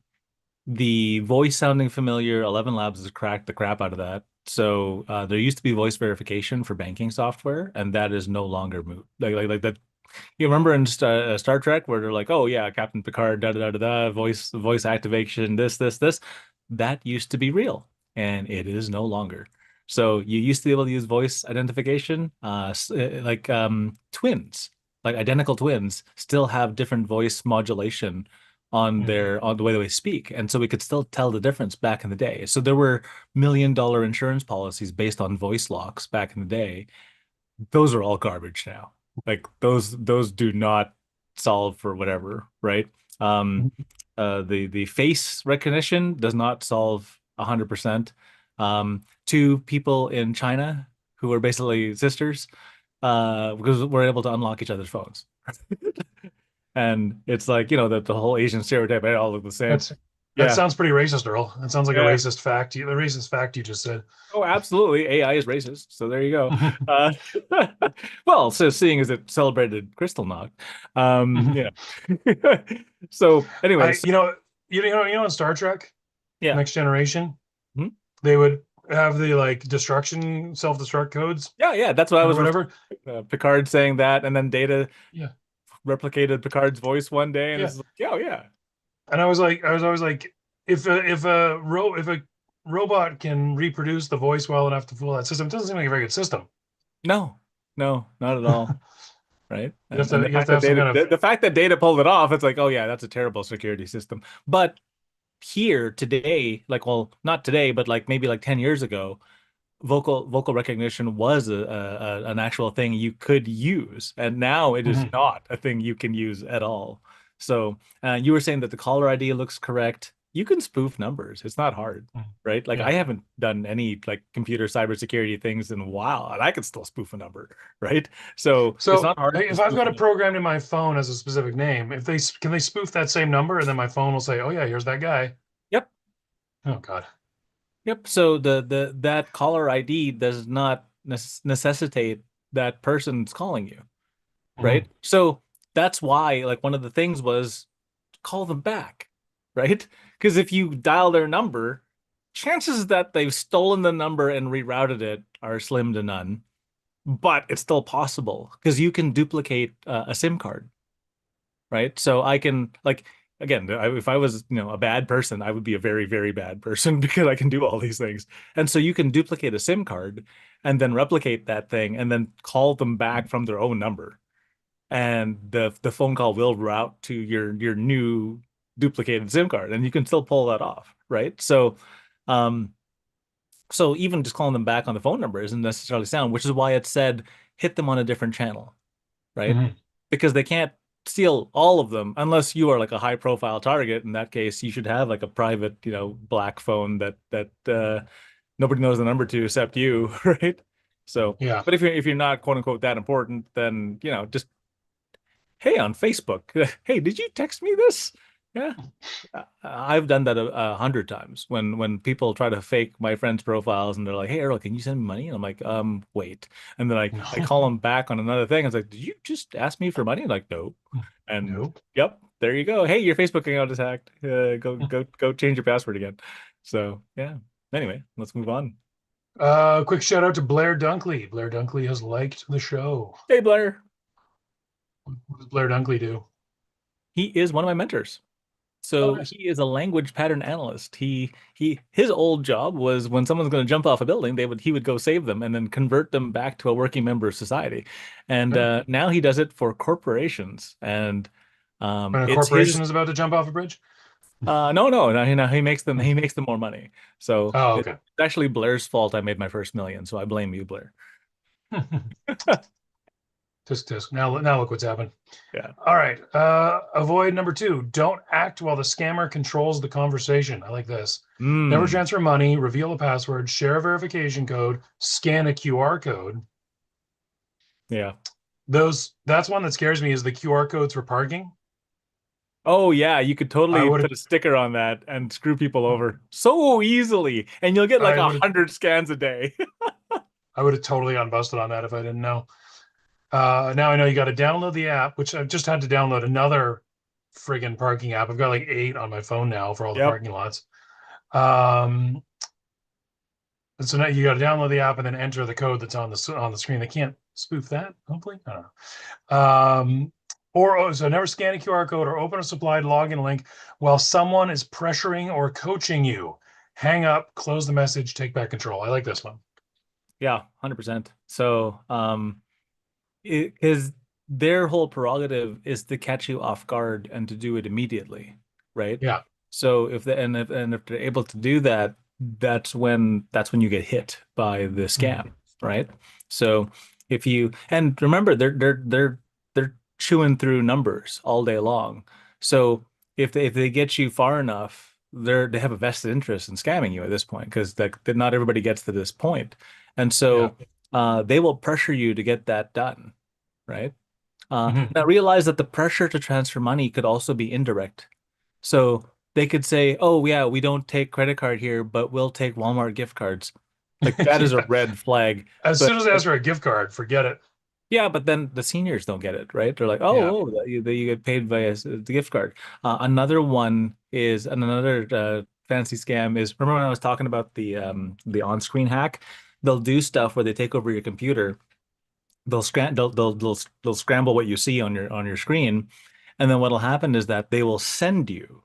A: the voice sounding familiar, 11 Labs has cracked the crap out of that. So there used to be voice verification for banking software, and that is no longer moot. Like that. You remember in Star Trek where they're like, "Oh yeah, Captain Picard, da da da da, voice activation, this." That used to be real, and it is no longer. So you used to be able to use voice identification, like twins, like identical twins, still have different voice modulation on
B: Mm.
A: on the way they speak, and so we could still tell the difference back in the day. So there were $1 million insurance policies based on voice locks back in the day. Those are all garbage now. Like those do not solve for whatever, right? Um, the face recognition does not solve 100%. Two people in China who are basically sisters, because we're able to unlock each other's phones. And it's like, the whole Asian stereotype, they all look the same.
B: That's that
A: Yeah.
B: sounds pretty racist, Earl. That sounds like a
A: Yeah.
B: racist fact. The racist fact you just said.
A: Oh, absolutely. AI is racist. So there you go. Uh, well, so seeing as it celebrated Crystal Knock, yeah. So,
B: I
A: anyways,
B: in Star Trek
A: yeah.
B: Next Generation,
A: Mhm.
B: they would have the like destruction self-destruct codes
A: Yeah, yeah. That's what I
B: or
A: was referring
B: whatever.
A: to. Picard saying that, and then Data
B: Yeah.
A: replicated Picard's voice one day, and
B: Yeah.
A: it's like, yeah, oh, yeah.
B: And I was always like, if a robot can reproduce the voice well enough to fool that system, it doesn't seem like a very good system.
A: No, no, not at all. Right. And
B: You have to have some kind of
A: The fact that Data pulled it off, it's like, oh yeah, that's a terrible security system. But here today, like, well, not today, but like maybe like 10 years ago, vocal recognition was an actual thing you could use, and now it is
B: Mhm.
A: not a thing you can use at all. So you were saying that the caller ID looks correct. You can spoof numbers. It's not hard, right? Like I
B: Yeah.
A: haven't done any like computer cybersecurity things in a while, and I can still spoof a number, right? So it's
B: So
A: not hard to
B: if I've
A: spoof
B: got
A: a
B: it
A: number.
B: programmed in my phone as a specific name, if they can they spoof that same number and then my phone will say, "Oh yeah, here's that guy."
A: Yep.
B: Oh God.
A: Yep. So the that caller ID does not necessitate that person's calling you, right?
B: Mhm.
A: So that's why, like, one of the things was call them back, right? Because if you dial their number, chances that they've stolen the number and rerouted it are slim to none, but it's still possible because you can duplicate a SIM card, right? So I can, like, again, if I was, a bad person, I would be a very, very bad person because I can do all these things. And so you can duplicate a SIM card and then replicate that thing and then call them back from their own number, and the phone call will route to your new duplicated SIM card, and you can still pull that off, right? Um, so even just calling them back on the phone number isn't necessarily sound, which is why it said hit them on a different channel, right?
B: Mhm.
A: Because they can't steal all of them unless you are like a high profile target. In that case, you should have like a private, black phone that nobody knows the number to except you, right? So,
B: Yeah.
A: but if you're not quote unquote that important, then just hey, on Facebook, hey, did you text me this? Yeah. I've done that a hundred times when people try to fake my friends' profiles and they're like, "Hey, Earl, can you send me money?" And I'm like, wait." And then I call them back on another thing. I was like, "Did you just ask me for money?" Like, no. And
B: Nope.
A: yep, there you go. Hey, your Facebook account is hacked. Go change your password again. So yeah. Anyway, let's move on.
B: Quick shout out to Blair Dunkley. Blair Dunkley has liked the show.
A: Hey, Blair.
B: What does Blair Dunkley do?
A: He is one of my mentors.
B: Oh,
A: So
B: nice.
A: he is a language pattern analyst. His old job was when someone's going to jump off a building, he would go save them and then convert them back to a working member of society. And
B: Yeah.
A: now he does it for corporations. And
B: When a
A: it's
B: corporation
A: his
B: is about to jump off a bridge.
A: No, you know, he makes them more money. So
B: Oh,
A: it's
B: okay.
A: actually Blair's fault I made my first million, so I blame you, Blair.
B: Tisk. Now look what's happened.
A: Yeah.
B: All right. Avoid number 2. Don't act while the scammer controls the conversation. I like this. Never
A: Mm,
B: transfer money, reveal a password, share a verification code, scan a QR code.
A: yeah.
B: That's one that scares me is the QR codes for parking.
A: Oh yeah, you could
B: I
A: totally
B: would
A: put
B: have
A: a sticker on that and screw people over so easily, and you'll get like
B: I
A: a
B: would have
A: hundred scans a day.
B: I would have totally unbusted on that if I didn't know. Now I know you got to download the app, which I've just had to download another friggin' parking app. I've got like 8 on my phone now for all the
A: Yep.
B: parking lots. Um, and so now you got to download the app and then enter the code that's on the screen. They can't spoof that, hopefully. I don't know. So never scan a QR code or open a supplied login link while someone is pressuring or coaching you. Hang up, close the message, take back control. I like this one.
A: Yeah, 100%. So, because their whole prerogative is to catch you off guard and to do it immediately, right?
B: Yeah.
A: So if they're able to do that, that's when you get hit by the
B: Mhm.
A: scam, right? So if you and remember they're chewing through numbers all day long. So if they get you far enough, they have a vested interest in scamming you at this point because like not everybody gets to this point, and
B: Yeah.
A: so they will pressure you to get that done, right?
B: Mhm.
A: Now realize that the pressure to transfer money could also be indirect. So they could say, "Oh yeah, we don't take credit card here, but we'll take Walmart gift cards." Like that is a
B: Yeah.
A: red flag.
B: As
A: But
B: soon as I ask for a gift card, forget it.
A: yeah, but then the seniors don't get it, right? They're like,
B: Yeah.
A: you get paid via the gift card." Another one is another fancy scam is remember when I was talking about the on-screen hack? They'll do stuff where they take over your computer. They'll scramble what you see on your screen, and then what'll happen is that they will send you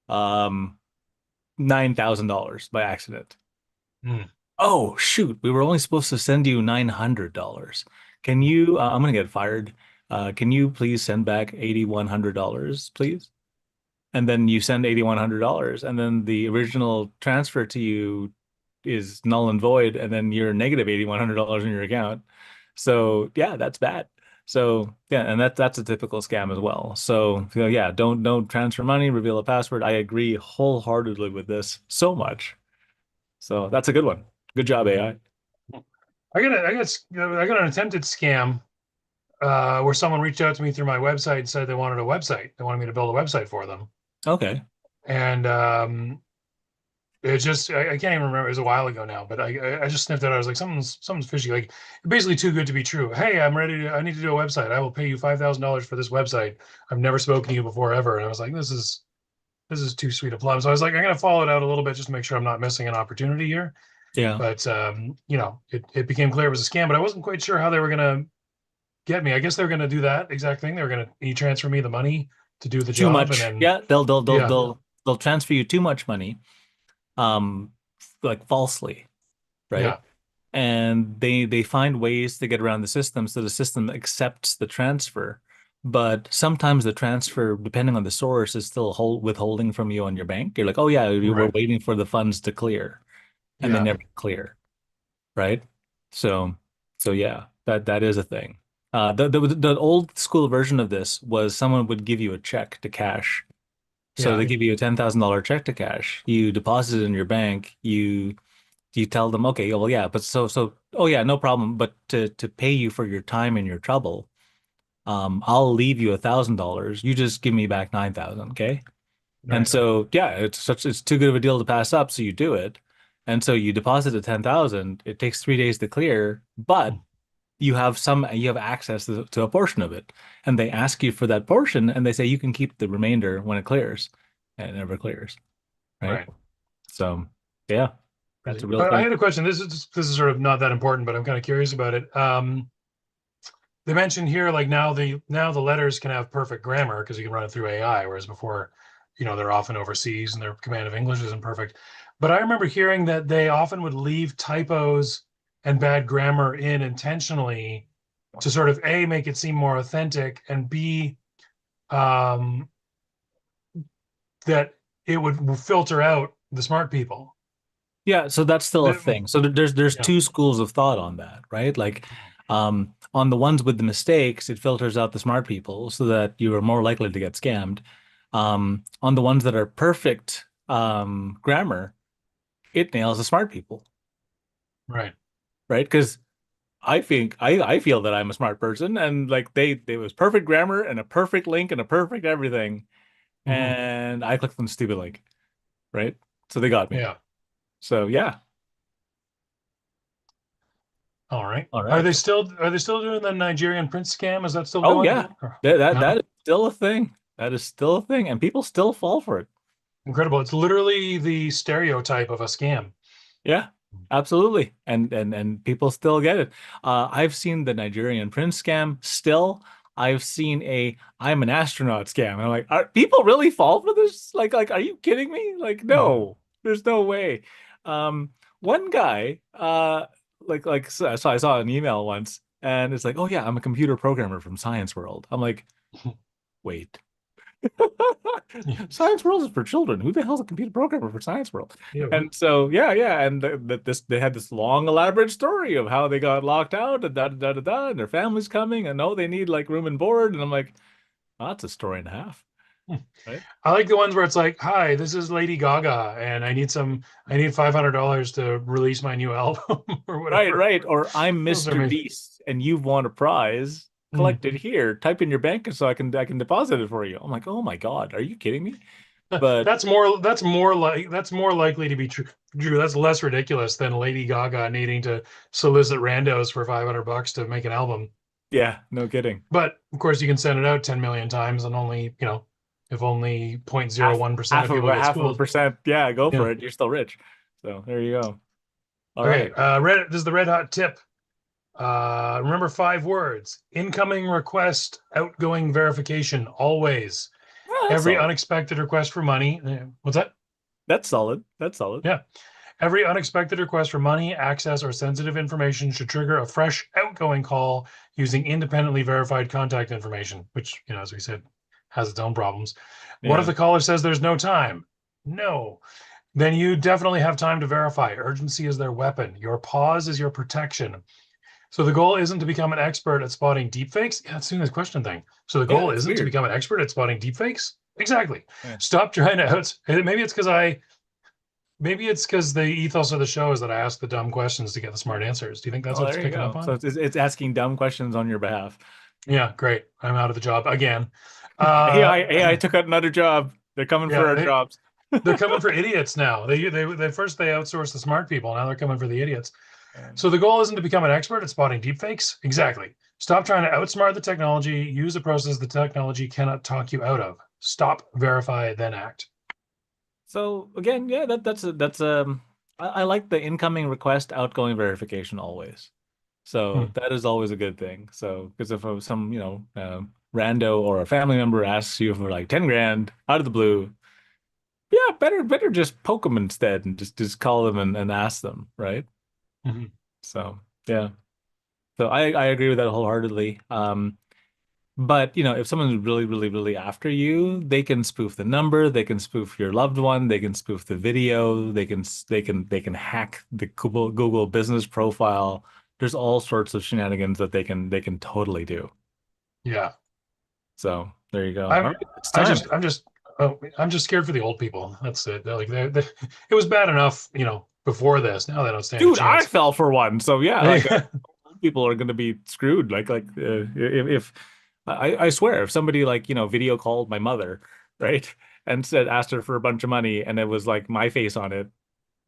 A: um $9,000 by accident.
B: Mm.
A: Oh, shoot. We were only supposed to send you $900. Can you, I'm gonna get fired. Can you please send back $8,100, please? And then you send $8,100, and then the original transfer to you is null and void, and then you're negative $8,100 in your account. So yeah, that's bad. So yeah, and that's a typical scam as well. So yeah, don't transfer money, reveal a password. I agree wholeheartedly with this so much. So that's a good one. Good job, AI.
B: I got an attempted scam where someone reached out to me through my website and said they wanted a website. They wanted me to build a website for them.
A: Okay.
B: And I can't even remember. It was a while ago now, but I just sniffed it out. I was like, something's fishy. Like basically too good to be true. Hey, I need to do a website. I will pay you $5,000 for this website. I've never spoken to you before ever. And I was like, this is too sweet a plum. So I was like, I'm gonna follow it out a little bit just to make sure I'm not missing an opportunity here.
A: Yeah.
B: But it became clear it was a scam, but I wasn't quite sure how they were gonna get me. I guess they were gonna do that exact thing. They were gonna e-transfer me the money to do the
A: Too
B: job, and
A: much.
B: then
A: Yeah,
B: yeah,
A: they'll transfer you too much money, um, like falsely, right?
B: yeah,
A: And they find ways to get around the system so the system accepts the transfer. But sometimes the transfer, depending on the source, is still withholding from you on your bank. You're like, oh yeah, you were
B: right,
A: waiting for the funds to clear, and they
B: yeah,
A: never clear, right? So so yeah, that is a thing. The old school version of this was someone would give you a check to cash. So
B: yeah,
A: they give you a $10,000 check to cash. You deposit it in your bank. You tell them, okay, well, yeah, but oh yeah, no problem. But to pay you for your time and your trouble, I'll leave you $1,000. You just give me back 9,000, okay? And
B: right,
A: so yeah, it's too good of a deal to pass up, so you do it. And so you deposit the 10,000. It takes 3 days to clear, but you have access to a portion of it, and they ask you for that portion, and they say you can keep the remainder when it clears, and it never clears, right?
B: right.
A: So yeah, that's
B: Crazy.
A: a real
B: I
A: thing.
B: had a question. This is sort of not that important, but I'm kind of curious about it. They mentioned here like now the letters can have perfect grammar because you can run it through AI, whereas before, they're often overseas and their command of English isn't perfect. But I remember hearing that they often would leave typos and bad grammar in intentionally to sort of A, make it seem more authentic, and B, um, that it would filter out the smart people.
A: Yeah, so that's still a
B: The-
A: thing. So there's
B: yeah.
A: two schools of thought on that, right? Like, on the ones with the mistakes, it filters out the smart people so that you are more likely to get scammed. On the ones that are perfect grammar, it nails the smart people,
B: Right.
A: right? Because I feel that I'm a smart person, and like they was perfect grammar and a perfect link and a perfect everything,
B: Hmm.
A: and I clicked on the stupid link, right? So they got me.
B: Yeah.
A: So yeah,
B: All right.
A: all right.
B: Are they still doing the Nigerian prince scam? Is that still
A: Oh
B: going?
A: yeah, that
B: No?
A: that is still a thing. That is still a thing, and people still fall for it.
B: Incredible. It's literally the stereotype of a scam.
A: Yeah, absolutely. And people still get it. I've seen the Nigerian prince scam still. I've seen a I'm an astronaut scam. And I'm like, are people really fall for this? Like, are you kidding me? Like,
B: Mhm.
A: no, there's no way. Um, one guy, so I saw an email once, and it's like, oh yeah, I'm a computer programmer from Science World. I'm like, wait. Science World is for children. Who the hell's a computer programmer for Science World?
B: Yeah.
A: And so, yeah, and they had this long, elaborate story of how they got locked out and and their family's coming, and oh, they need like room and board, and I'm like, oh, that's a story and a half, right?
B: I like the ones where it's like, "Hi, this is Lady Gaga, and I need $500 to release my new album or
A: Right,
B: whatever."
A: right. Or I'm
B: Those are
A: Mr.
B: me.
A: Beast, and you've won a prize.
B: Mm.
A: Collect it here. Type in your bank so I can deposit it for you. I'm like, oh my God, are you kidding me? But
B: That's more likely to be true. Drew, that's less ridiculous than Lady Gaga needing to solicit randos for $500 to make an album.
A: yeah, no kidding.
B: But of course, you can send it out 10 million times, and only if only
A: half
B: 0.01% of people get
A: half of a
B: schooled.
A: percent. Yeah, go
B: Yeah.
A: for it. You're still rich. So there you go. All
B: Okay.
A: right.
B: This is the red hot tip. Remember 5 words: incoming request, outgoing verification, always.
A: Well, that's
B: Every
A: solid.
B: unexpected request for money. What's that?
A: That's solid. That's solid.
B: Yeah. Every unexpected request for money, access, or sensitive information should trigger a fresh outgoing call using independently verified contact information, which, as we said, has its own problems. What if
A: Yeah.
B: the caller says there's no time? No. Then you definitely have time to verify. Urgency is their weapon. Your pause is your protection. So the goal isn't to become an expert at spotting deepfakes. Yeah, that's doing this question thing. So the
A: Yeah,
B: goal
A: it's
B: isn't to
A: weird.
B: become an expert at spotting deepfakes. Exactly.
A: Yeah.
B: Stop trying to out. Maybe it's because the ethos of the show is that I ask the dumb questions to get the smart answers. Do you think that's
A: Oh,
B: what's
A: there you
B: picking up
A: go. So
B: on?
A: it's asking dumb questions on your behalf.
B: Yeah, great. I'm out of the job again.
A: AI took out another job. They're coming for
B: Yeah,
A: our jobs.
B: they're coming for idiots now. They first they outsourced the smart people. Now they're coming for the idiots.
A: Um,
B: So the goal isn't to become an expert at spotting deepfakes. Exactly. Stop trying to outsmart the technology. Use a process the technology cannot talk you out of. Stop, verify, then act.
A: so again, yeah, that's I like the incoming request, outgoing verification always. So
B: Hmm.
A: that is always a good thing. So because if some, rando or a family member asks you for like 10 grand out of the blue, yeah, better just poke them instead and just call them and ask them, right?
B: Mhm.
A: So yeah. So I agree with that wholeheartedly. But if someone's really, really, really after you, they can spoof the number, they can spoof your loved one, they can spoof the video, they can hack the Google business profile. There's all sorts of shenanigans that they can totally do.
B: Yeah.
A: So there you go. All
B: I'm
A: right, it's
B: I
A: time.
B: just I'm just oh, I'm just scared for the old people. That's it. They're like it was bad enough, before this. Now they don't stand a
A: Dude, I
B: chance.
A: fell for one. So yeah, like
B: Yeah.
A: people are going to be screwed. If I swear, if somebody like video called my mother, right, and said asked her for a bunch of money, and it was like my face on it,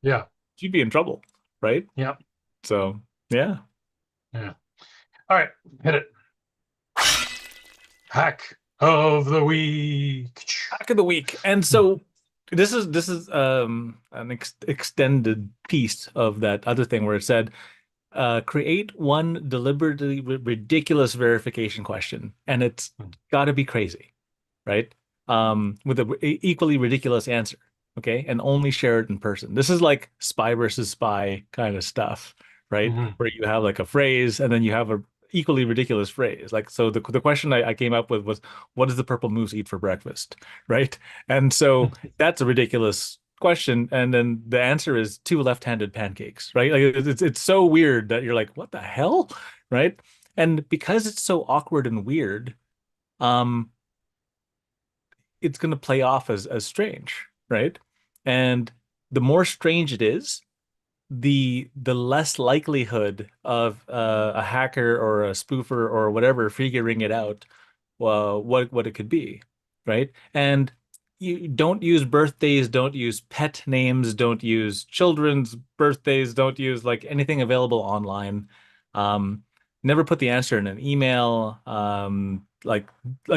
B: Yeah.
A: she'd be in trouble, right?
B: Yeah.
A: So yeah,
B: Yeah. All right. Hit it. Hack of the week.
A: hack of the week. And so this is an extended piece of that other thing where it said create one deliberately ridiculous verification question, and it's got to be crazy, right? With a equally ridiculous answer, okay? And only share it in person. This is like spy versus spy kind of stuff, right?
B: Mhm.
A: Where you have like a phrase, and then you have equally ridiculous phrase. Like, so the question I came up with was, what does the purple moose eat for breakfast? Right? And so that's a ridiculous question. And then the answer is two left-handed pancakes, right? Like it's so weird that you're like, what the hell? Right? And because it's so awkward and weird, um, it's going to play off as strange, right? And the more strange it is, the less likelihood of a hacker or a spoofer or whatever figuring it out, what it could be, right? And you don't use birthdays, don't use pet names, don't use children's birthdays, don't use like anything available online. Um, Never put the answer in an email. Like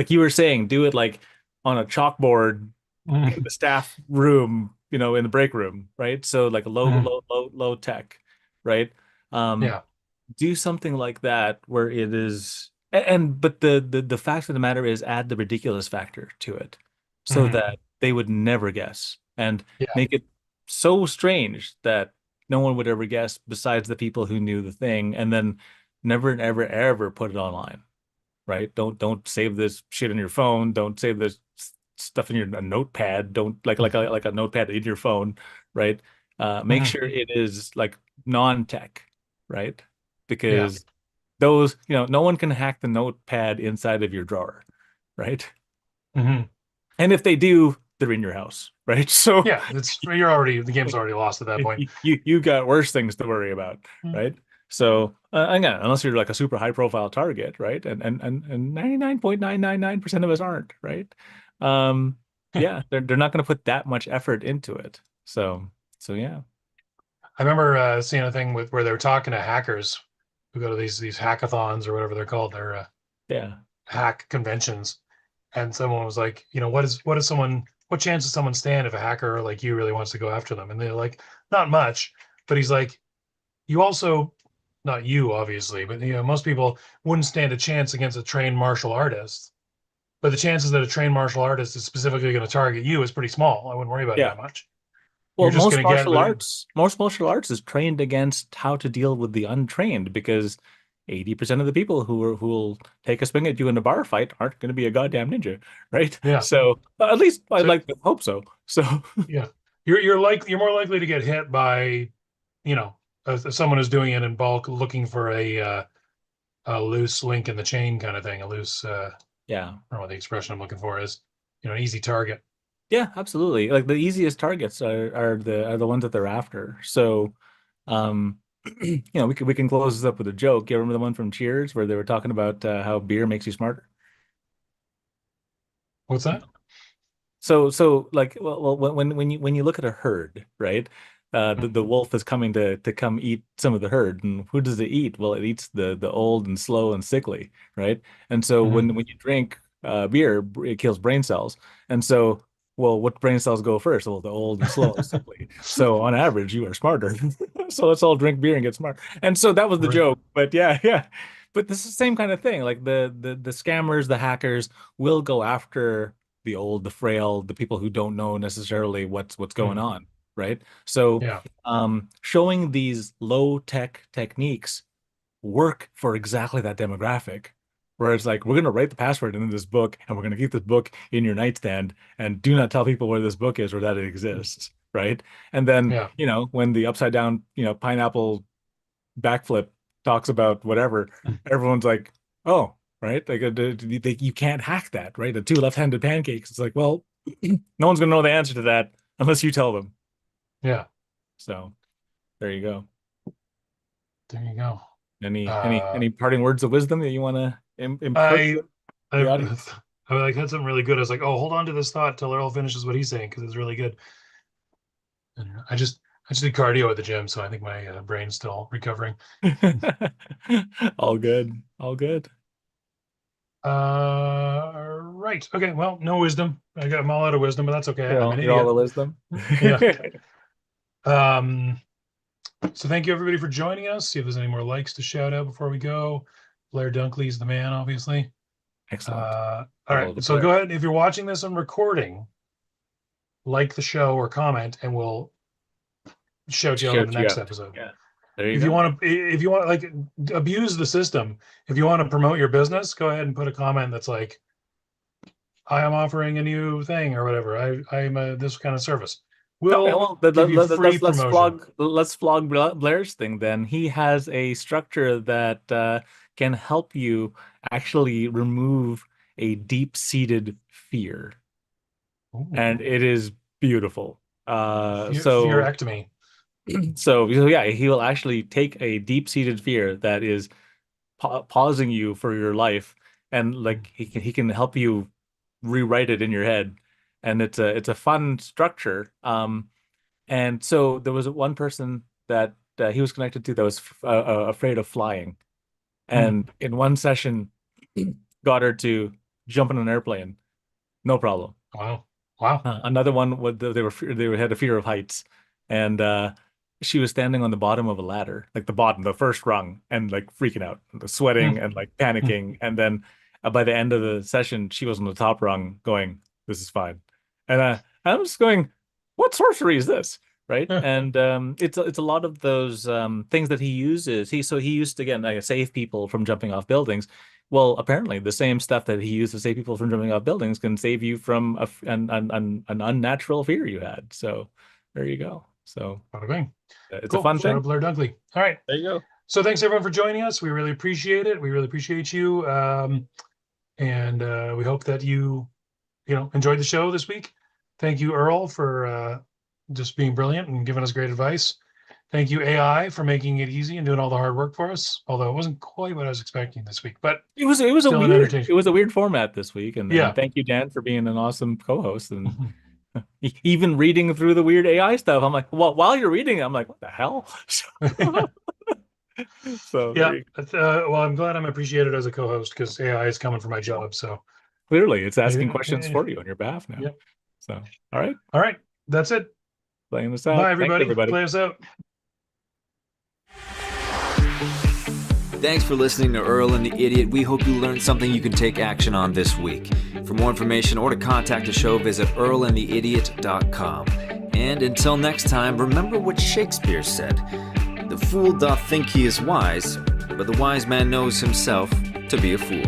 A: you were saying, do it like on a chalkboard in
B: Mhm.
A: the staff room, in the break room, right? So like a
B: Mhm.
A: low tech, right? Um,
B: Yeah.
A: do something like that where it is, but the fact of the matter is add the ridiculous factor to it so
B: Mhm.
A: that they would never guess and
B: Yeah.
A: make it so strange that no one would ever guess besides the people who knew the thing, and then never and ever ever put it online, right? Don't save this shit in your phone. Don't save this stuff in your a notepad. Don't like a notepad in your phone, right? Make
B: Mhm.
A: sure it is like non-tech, right?
B: Yeah.
A: Because those, no one can hack the notepad inside of your drawer, right?
B: Mhm.
A: And if they do, they're in your house, right? So
B: Yeah. The game's already lost at that point.
A: you got worse things to worry about,
B: Mhm.
A: right? So again, unless you're like a super high profile target, right? And 99.999% of us aren't, right? Um, yeah, they're not going to put that much effort into it. So yeah,
B: I remember seeing a thing with where they were talking to hackers who go to these hackathons or whatever they're called, their
A: yeah,
B: hack conventions, and someone was like, what chance does someone stand if a hacker like you really wants to go after them? And they're like, not much. But he's like, you also, not you obviously, but most people wouldn't stand a chance against a trained martial artist. But the chances that a trained martial artist is specifically going to target you is pretty small. I wouldn't worry about it
A: yeah.
B: that much. You're
A: Well,
B: just going to get the
A: most martial arts is trained against how to deal with the untrained because 80% of the people who will take a swing at you in a bar fight aren't going to be a goddamn ninja, right?
B: yeah.
A: So at least I'd
B: So
A: like to hope so. So
B: yeah, you're more likely to get hit by you know someone who's doing it in bulk, looking for a loose link in the chain kind of thing, a loose
A: yeah,
B: I don't know what the expression I'm looking for is, an easy target.
A: yeah, absolutely. Like the easiest targets are the ones that they're after. So, um, we can close this up with a joke. You remember the one from Cheers where they were talking about how beer makes you smarter?
B: What's that?
A: So like when you look at a herd, right? The wolf is coming to come eat some of the herd, and who does it eat? Well, it eats the old and slow and sickly, right? And so
B: Mm-hmm.
A: when you drink beer, it kills brain cells. And so, well, what brain cells go first? Well, the old and slow and sickly. So on average, you are smarter. So let's all drink beer and get smart. And so that was the
B: Right.
A: joke. But yeah, yeah. But this is the same kind of thing. Like the scammers, the hackers will go after the old, the frail, the people who don't know necessarily what's going
B: Mm.
A: on, right? So,
B: Yeah.
A: showing these low tech techniques work for exactly that demographic, where it's like we're gonna write the password into this book, and we're gonna keep this book in your nightstand, and do not tell people where this book is or that it exists, right? And then,
B: Yeah.
A: when the upside down, pineapple backflip talks about whatever, everyone's like, oh, right? Like you can't hack that, right? The two left-handed pancakes. It's like, well, no one's gonna know the answer to that unless you tell them.
B: Yeah.
A: So there you go.
B: There you go. Uh,
A: Any parting words of wisdom that you want to impart
B: I
A: to the audience?
B: I like had something really good. I was like, oh, hold on to this thought till Earl finishes what he's saying because it's really good. And I just did cardio at the gym, so I think my brain's still recovering.
A: All good. All good.
B: Right. Okay. Well, no wisdom. I'm all out of wisdom, but that's okay. I'm an
A: You're all the
B: idiot.
A: wisdom.
B: Yeah. Um. So thank you everybody for joining us. See if there's any more likes to shout out before we go. Blair Dunkley's the man, obviously.
A: Excellent.
B: All right.
A: Follow the
B: So go
A: Blair.
B: ahead. If you're watching this on recording, like the show or comment, and we'll shout you out on the
A: Shout you
B: next
A: out.
B: episode.
A: Yeah. There you
B: If you
A: go.
B: want to, if you want like abuse the system, if you want to promote your business, go ahead and put a comment that's like, I am offering a new thing or whatever. I'm a this kind of service.
A: Okay,
B: We'll
A: well,
B: give you free promotion.
A: let's flog Blair's thing then. He has a structure that can help you actually remove a deep-seated fear,
B: Ooh,
A: and it is beautiful. Uh, so
B: fearectomy.
A: so yeah, he will actually take a deep-seated fear that is pausing you for your life, and like he can help you rewrite it in your head, and it's a fun structure. And so there was one person that he was connected to that was afraid of flying,
B: Hmm.
A: and in one session, got her to jump in an airplane, no problem.
B: Wow. Wow.
A: Another one was they had a fear of heights, and she was standing on the bottom of a ladder, like the bottom, the first rung, and like freaking out, sweating
B: Hmm.
A: and like
B: Hmm.
A: panicking. And then by the end of the session, she was on the top rung, going, "This is fine." And I'm just going, "What sorcery is this?" Right? And it's a lot of those things that he uses. He used to, again, like, save people from jumping off buildings. Well, apparently, the same stuff that he used to save people from jumping off buildings can save you from an unnatural fear you had. So there you go. So
B: Bada bing.
A: it's a
B: Cool.
A: fun
B: Shout
A: thing.
B: out Blair Dunkley. All right.
A: There you go.
B: So thanks everyone for joining us. We really appreciate it. We really appreciate you. And we hope that you enjoyed the show this week. Thank you, Earl, for just being brilliant and giving us great advice. Thank you, AI, for making it easy and doing all the hard work for us. Although it wasn't quite what I was expecting this week, but still an entertaining.
A: It was a weird format this week, and
B: Yeah.
A: thank you, Dan, for being an awesome co-host and even reading through the weird AI stuff. I'm like, well, while you're reading, I'm like, what the hell? So there
B: Yeah.
A: you go.
B: Well, I'm glad I'm appreciated as a co-host because AI is coming for my job. So
A: Clearly, it's asking questions
B: yeah.
A: for you on your behalf now. So all right,
B: All right. That's it.
A: playing this
B: Bye,
A: out. Thanks,
B: everybody.
A: everybody.
B: Play us out.
C: Thanks for listening to Earl and the Idiot. We hope you learned something you can take action on this week. For more information or to contact the show, visit earlandtheidiot.com. And until next time, remember what Shakespeare said. The fool doth think he is wise, but the wise man knows himself to be a fool.